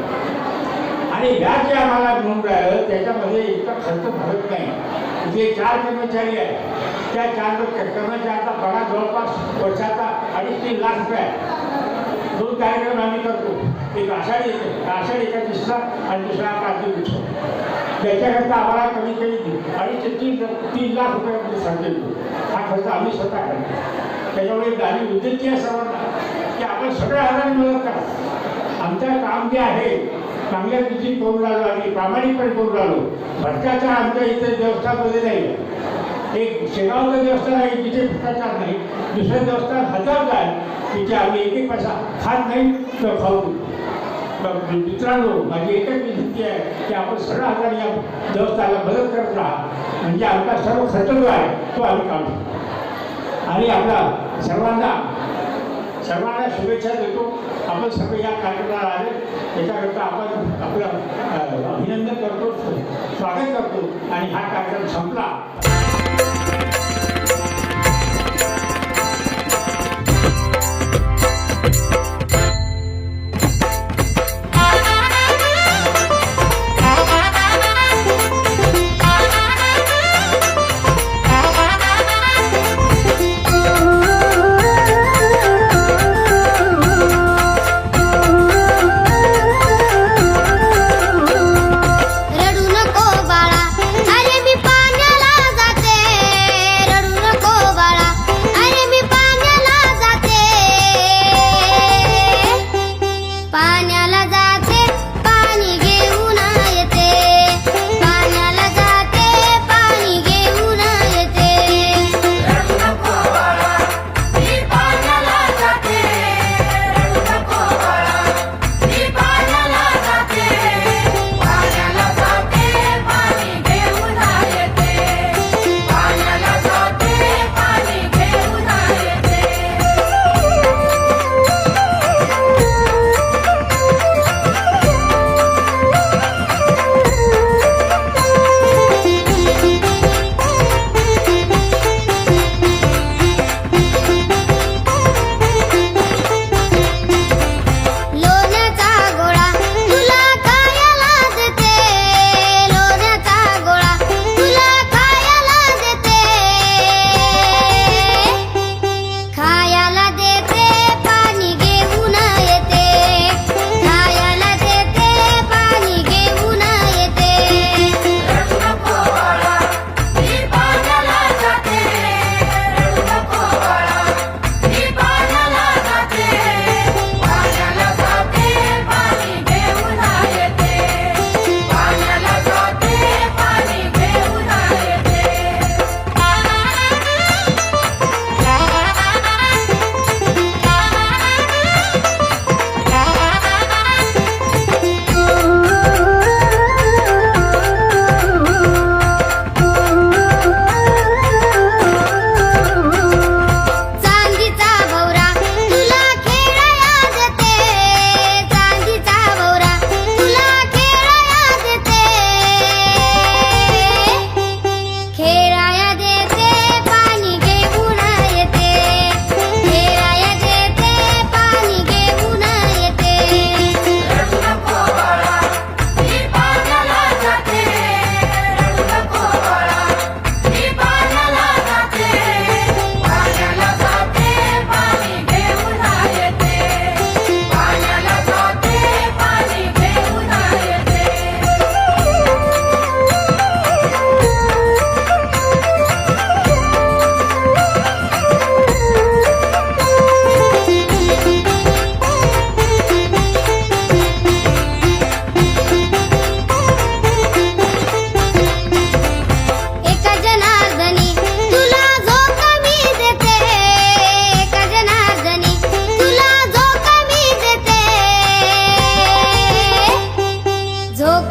S8: आणि व्याज जे आम्हाला मिळून राहिलं त्याच्यामध्ये इतका खर्च भरत नाही. जे 4 कर्मचारी आहेत त्या 4 कर्मचाऱ्यांचा पगार जवळपास वर्षाचा 2.5-3 लाख रुपये आहे. 2 कार्यक्रम आम्ही करतो, एक आषाढी एकादशीचा आणि दुसरा कार्तिक उत्सव. त्याच्याकरता आम्हाला कमीत कमी 2.5 ते 3 लाख रुपये खर्च येतो. हा खर्च आम्ही स्वतः करतो. त्याच्यामुळे आम्ही विनंती आहे सर्वांना की आपण सगळ्या हाताने मदत करा. आमचं काम जे आहे चांगल्या रीतीने करून राहिलो आणि प्रामाणिकपणे करून राहिलो. भ्रष्टाचार आमच्या इथे देवस्थानमध्ये नाही. एक शेगावचं देवस्थान आहे तिथे भ्रष्टाचार नाही, दुसरं देवस्थान हजारचं आहे तिथे आम्ही एक पैसा खात नाही तर खाऊ. मित्रांनो माझी एकच विनंती आहे की आपण सर्व हाताने या देवस्थानाला मदत करत राहा, म्हणजे आमचा सर्व खर्च जो आहे तो आम्ही काढू. आणि आपला सर्वांना शुभेच्छा देतो. आपण सर्व या कार्यक्रमाला आले त्याच्याकरता आपण आपलं अभिनंदन करतो, स्वागत करतो आणि हा कार्यक्रम संपला.
S12: रडू नको बाळा, अरे मी पाण्याला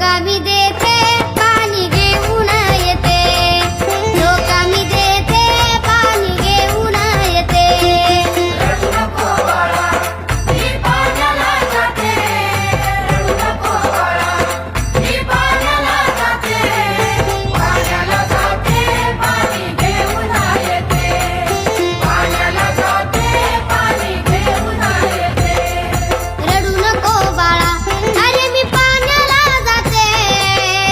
S9: धोका मी देते पाणी घेऊन येते धोका मी देते पाणी घेऊन येते
S5: रडू नको बाळा मी पाण्याला जाते रडू नको बाळा मी पाण्याला जाते पाण्याला जाते पाणी घेऊन येते पाण्याला जाते पाणी घेऊन येते
S9: रडू नको बाळा अरे मी पाण्याला जाते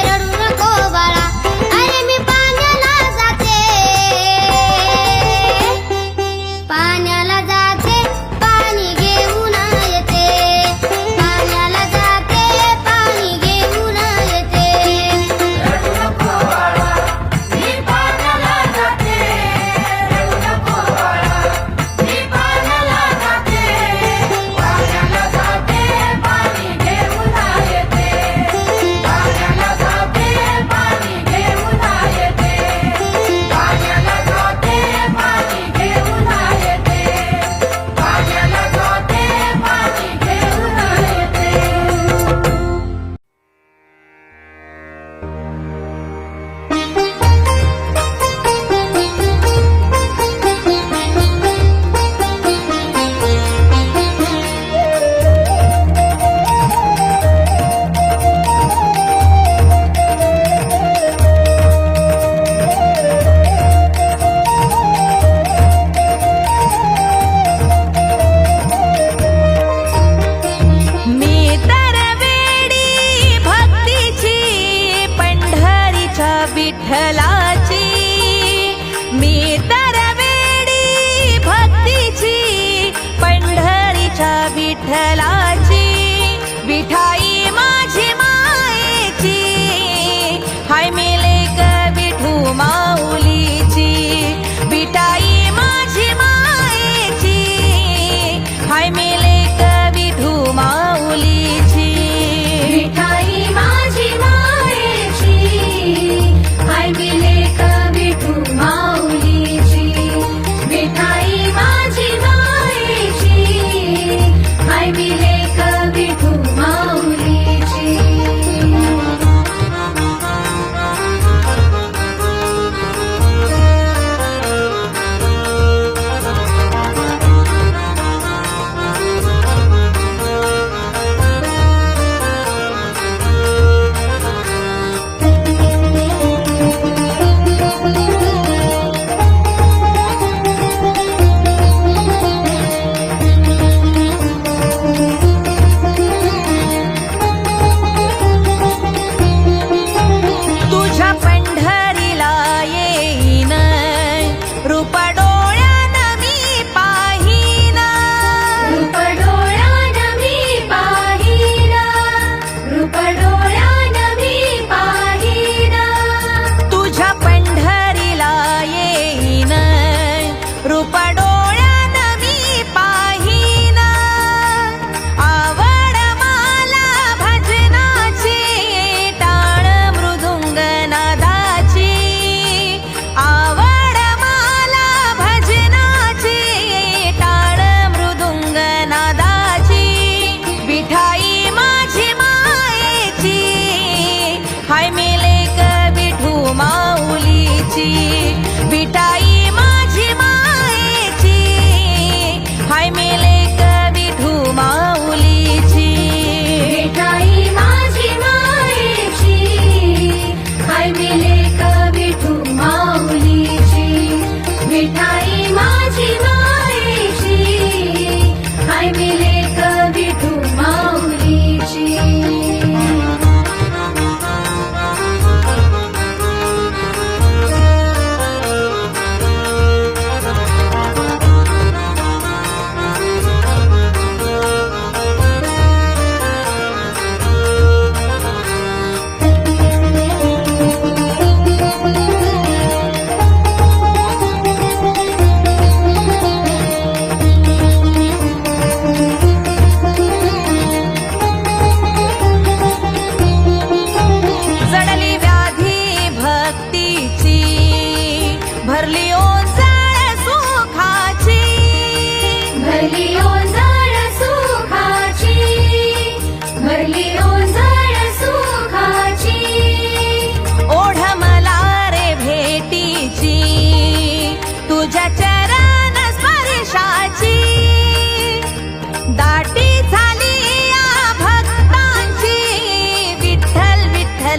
S9: रडू नको बाळा अरे मी पाण्याला जाते पाण्याला जाते पाणी घेऊन येते पाण्याला जाते पाणी घेऊन येते
S5: रडू नको बाळा मी पाण्याला जाते रडू नको बाळा मी पाण्याला जाते पाण्याला जाते पाणी घेऊन येते पाण्याला जाते पाणी घेऊन येते पाण्याला जाते पाणी घेऊन येते पाण्याला जाते पाणी घेऊन येते
S9: मी तर वेडी भक्तीची पंढरीच्या विठ्ठलाची मी तर वेडी भक्तीची पंढरीच्या विठ्ठलाची विठाई माझी मायेची हाय मेले ग विठू माऊलीची विठाई माझी मायेची हाय मेले ग विठू माऊलीची
S3: विठाई माझी मायेची हाय गेले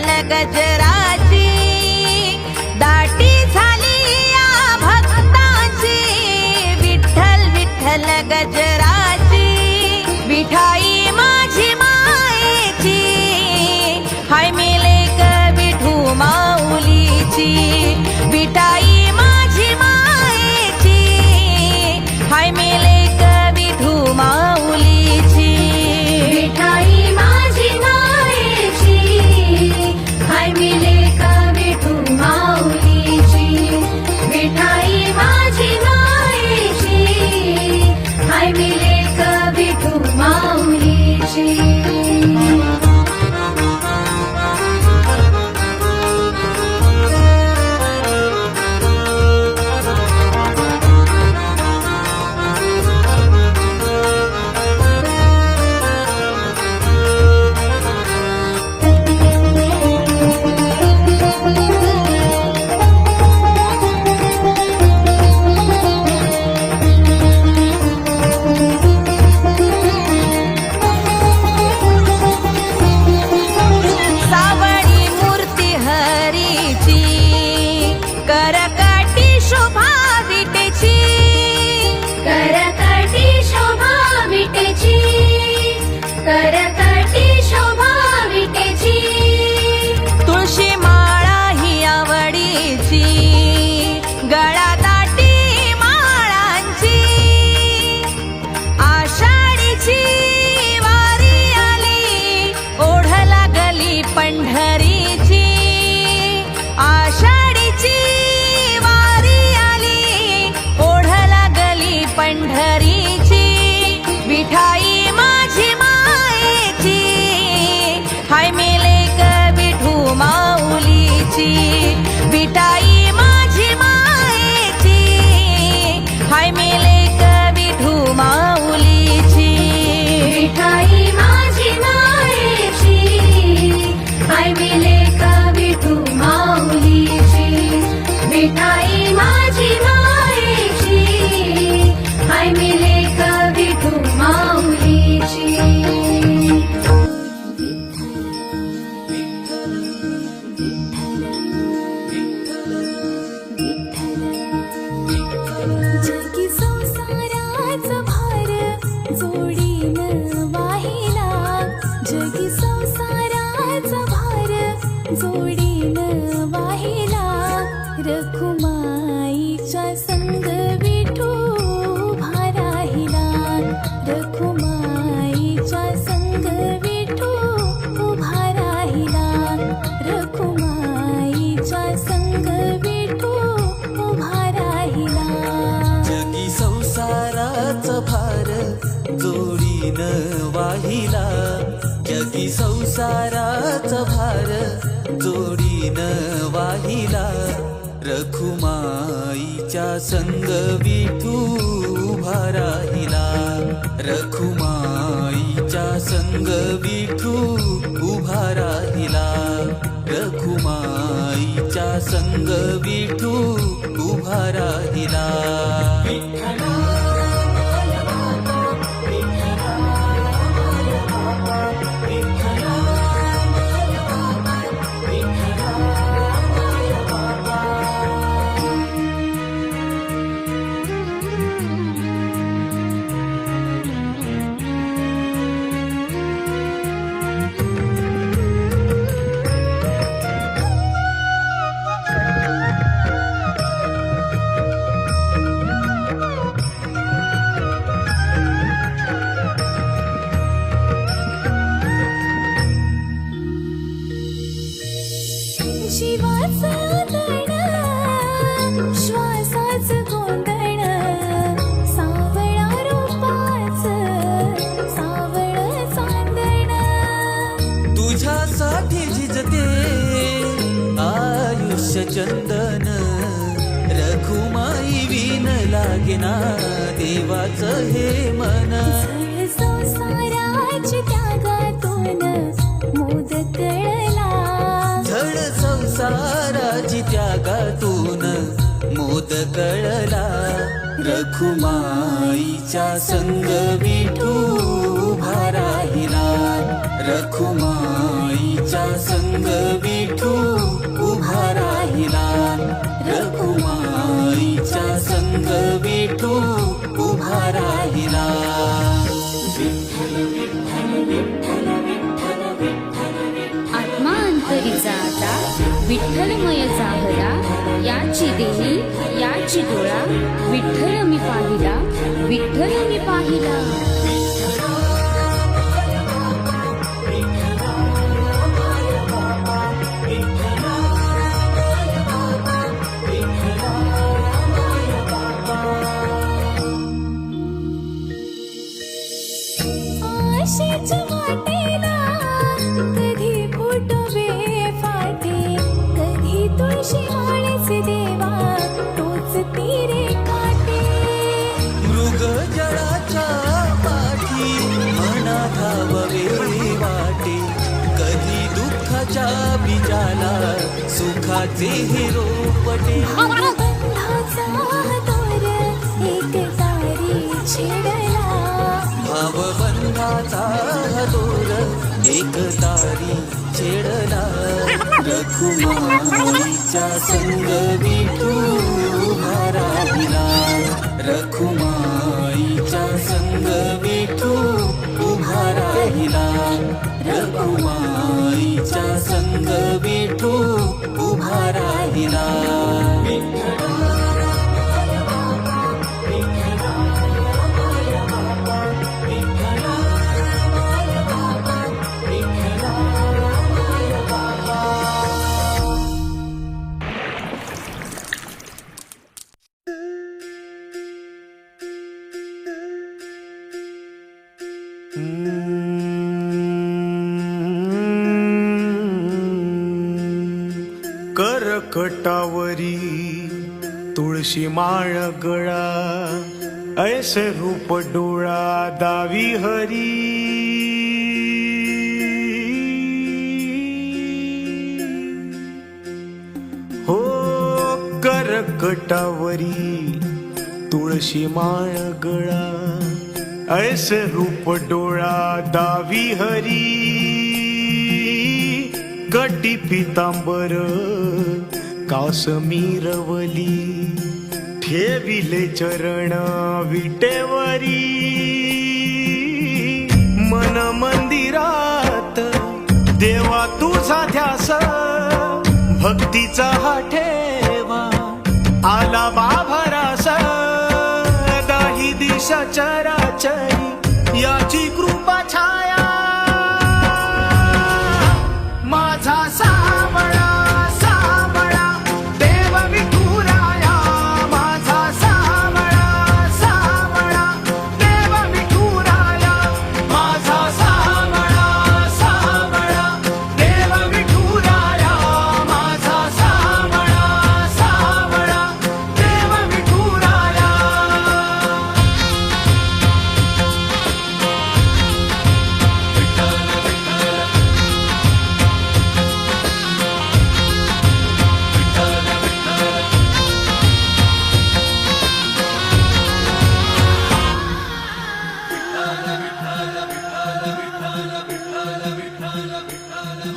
S9: विठ्ठल गजराची दाटी झाली या भक्तांची विठ्ठल विठ्ठल गजराची विठाई माझी मायेची हाय मेले विठू माऊलीची विठाई माझी मायेची हाय मेले विठू माऊलीची
S3: विठाई माझी मायेची हाय मिले विठू माऊलीची विठाई माझी मायेची हाय मिले विठू माऊलीची
S9: सावळी मूर्ती हरीची करकाटी शोभा विटेची
S3: करकटी शोभा विटेची करकटी शोभा विटेची
S9: तुळशी माळा ही आवडीची गळा दाटी माळांची आषाढीची वारी आली ओढ लागली पंढरीची आषाढीची वारी आली ओढ लागली पंढरीची विठाई माझी मायेची हाय मेले विठू माऊलीची विठाई माझी मायेची हाय मेले विठू माऊलीची
S3: विठाई माझी मायेची हाय मिले विठू माऊलीची विठाई माझी मायेची हाय मिले विठू माऊलीची
S9: जगी संसाराचा भार जोडीनं वाहिला जगी संसाराचा भार जोडीनं वाहिला रखुमाईच्या संग विठू उभा राहिला रखुमाईच्या संग विठू उभा राहिला रखुमाईच्या संग विठू उभा राहिला
S1: जगी संसाराचा भार जोडीनं वाहिला जगी संसाराचा भार जोडीनं वाहिला रखुमाईच्या संग विठू उभा राहिला रखुमाईच्या संग विठू उभा राहिला रखुमाईच्या संग विठू उभा राहिला
S9: जीवाचं तण श्वासाचं गोंधण सावळा रूपाचं सावळ चांदण
S1: तुझ्यासाठी झिजते आयुष्य चंदन रखुमाई विन लागेना देवाचं हे मन
S9: झळ संसाराची त्यागातून मोद कळला
S1: झळ संसाराची त्यागातून मोद कळला रखुमाईच्या संग विठू उभा राहिला रखुमाईच्या संग
S2: संग विठू उभा राहिला रखुमाईच्या संग विठू उभा राहिला
S3: आत्मा अंतरी जाता विठ्ठलमय जाहला याची देही याची डोळा विठ्ठल मी पाहिला विठ्ठल मी पाहिला
S9: आशेच्या वाटेला कधी फुटवे फाटे कधी तुळशी माळेचे देवा तोच तीरे काटे
S2: मृग जळाच्या पाठी मना धाववे वाटे कधी दुःखाच्या बीजाला सुखाचे हे रोपटे
S9: भावबंधाचा दोर एक तारी छेडला
S2: भावबंधाचा दोर एक तारी छेडला रखुमाईच्या संग विठू उभा राहिला रखुमाईच्या संग विठू उभा राहिला रखुमाईच्या संग विठू उभा राहिला
S4: करकटावरी तुळशी माळ गळा ऐसे रूप डोळा दावी हरी हो करकटावरी तुळशी माळ गळा ऐसे रूप डोळा दावी हरी कटी पितांबर कासमीरवली ठेविले चरण विटेवरी मन मंदिरात देवा तुझा ध्यास भक्तीचा हा ठेवा आला बाभरास दाही दिशा चराचरी याची कृपा छाया माझा सावळा सावळा देव विठुराया माझा सावळा सावळा देव विठुराया माझा सावळा सावळा देव विठुराया माझा सावळा सावळा देव विठुराया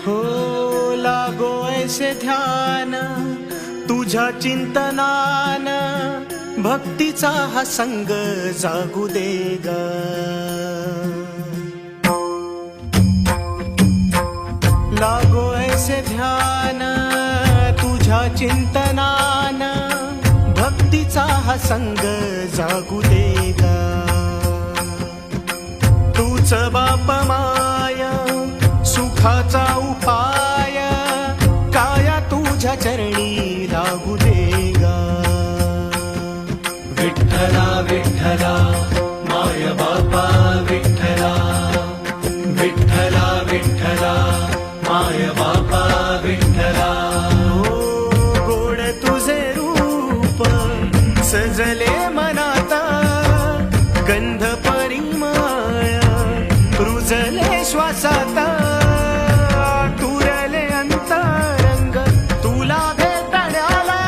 S4: हो लागो ऐसे ध्यान तुझ्या चिंतनान भक्तीचा हा संग जागू दे ग लागो ऐसे ध्यान तुझ्या चिंतनान भक्तीचा हा संग जागू दे ग तूच बाप माया सुखाचा उपाय काया तुझ्या चरणी लागू दे गा विठ्ठला विठ्ठला माय बापा विठ्ठला विठ्ठला विठ्ठला माय बापा विठ्ठला हो गोड तुझे रूप सजले मनाता गंध परिमळ रुजले श्वासात तुरले अंतरंग तुला भेटण्याला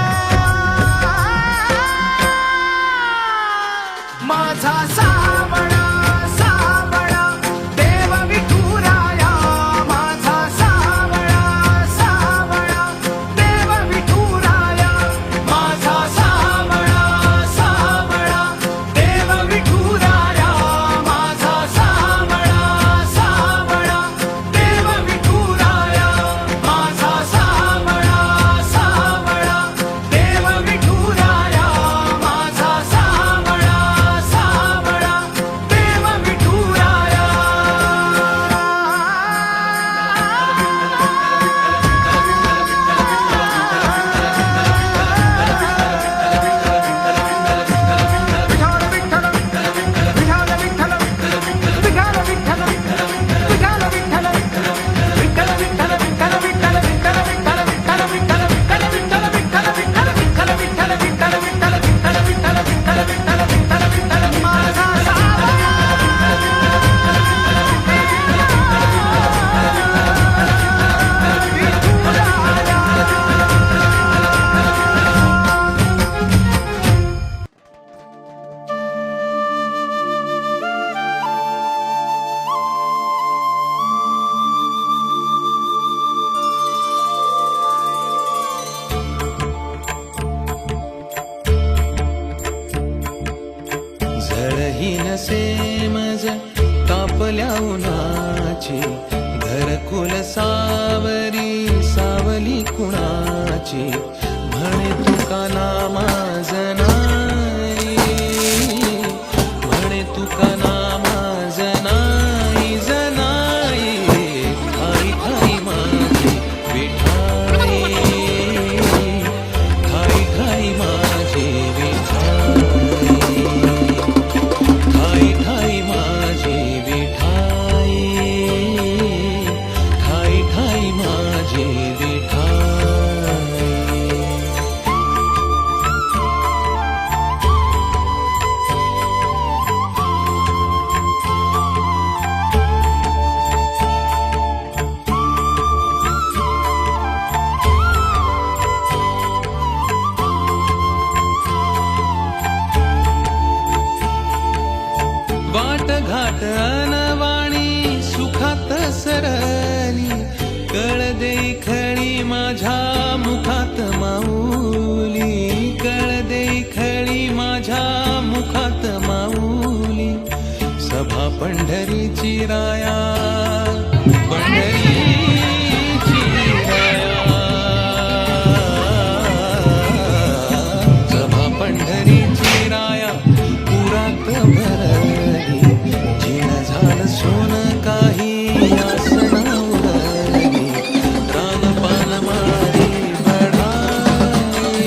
S2: असे मज तापल्या उन्हाची, घरकुल सावरी सावली कुणाची, म्हणे तुका नामाज नाही, म्हणे तुका नामाज नाही जनाई, ठाई ठाई माझी विठाई, ठाई ठाई माझी विठाई, ठाई ठाई माझी विठाई, ठाई ठाई माझी विठाई. वाट घाट अनवाणी सुखात सरली, कळ देई खळी माझ्या मुखात माऊली, कळ देई खळी माझ्या मुखात माऊली. सभा पंढरीची राया, पंढरीची राया, सभा पंढरीची राया पुरात भरली, जीण झालं सोन काही आसना उरली, रानपान मारी बढाई,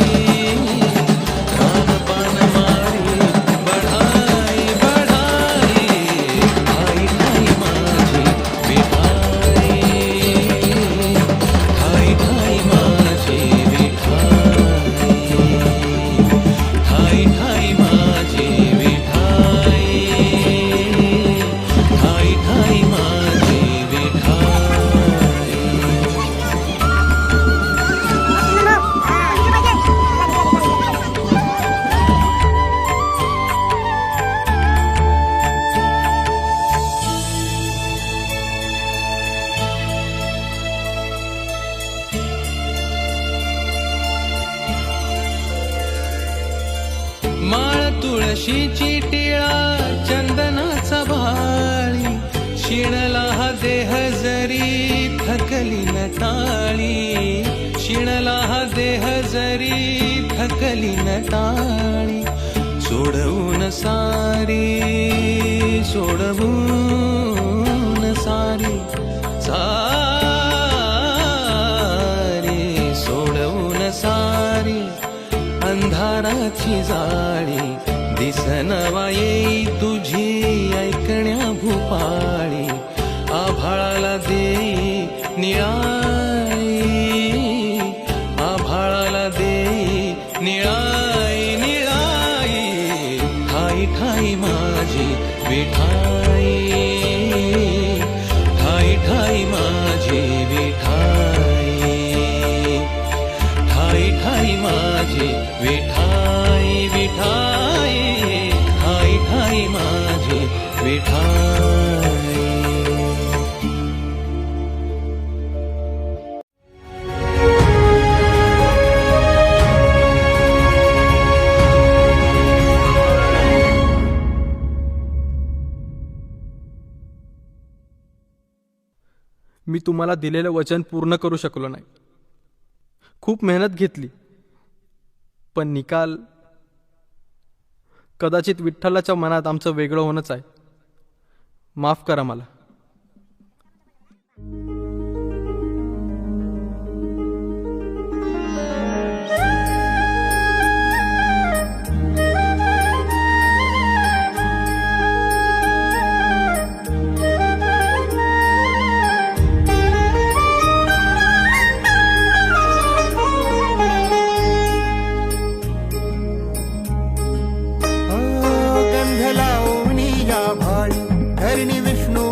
S2: रानपान मारी बढाई बढाई, ठाई ठाई माझी विठाई, ठाई ठाई माझी विठाई, ठाई ठाई माझी विठाई, ठाई ठाई माझी विठाई. माळ तुळशीची टिळा चंदनाचा भाळी, शिणला हा देह जरी थकली न टाळी, शिणला हा देह जरी थकली न टाळी, सोडवून सारी, सोडवून सारी, सारी सोडवून सारी, अंधाराची जाळी, दिसनवा येई तुझी ऐकण्या भूपाळी, आभाळाला देई निळाई, आभाळाला देई निळाई निळाई, ठाई ठाई माझी विठाई, ठाई ठाई माझी विठाई, ठाई ठाई माझी विठाई, विठाई, ठाई ठाई माझी विठाई.
S4: मी तुम्हाला दिलेलं वचन पूर्ण करू शकलो नाही. खूप मेहनत घेतली, पण निकाल कदाचित विठ्ठलाच्या मनात आमचं वेगळं होणंच आहे. माफ करा मला.
S6: गंध लावणी या भाळी धरणी विष्णू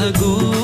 S1: जगू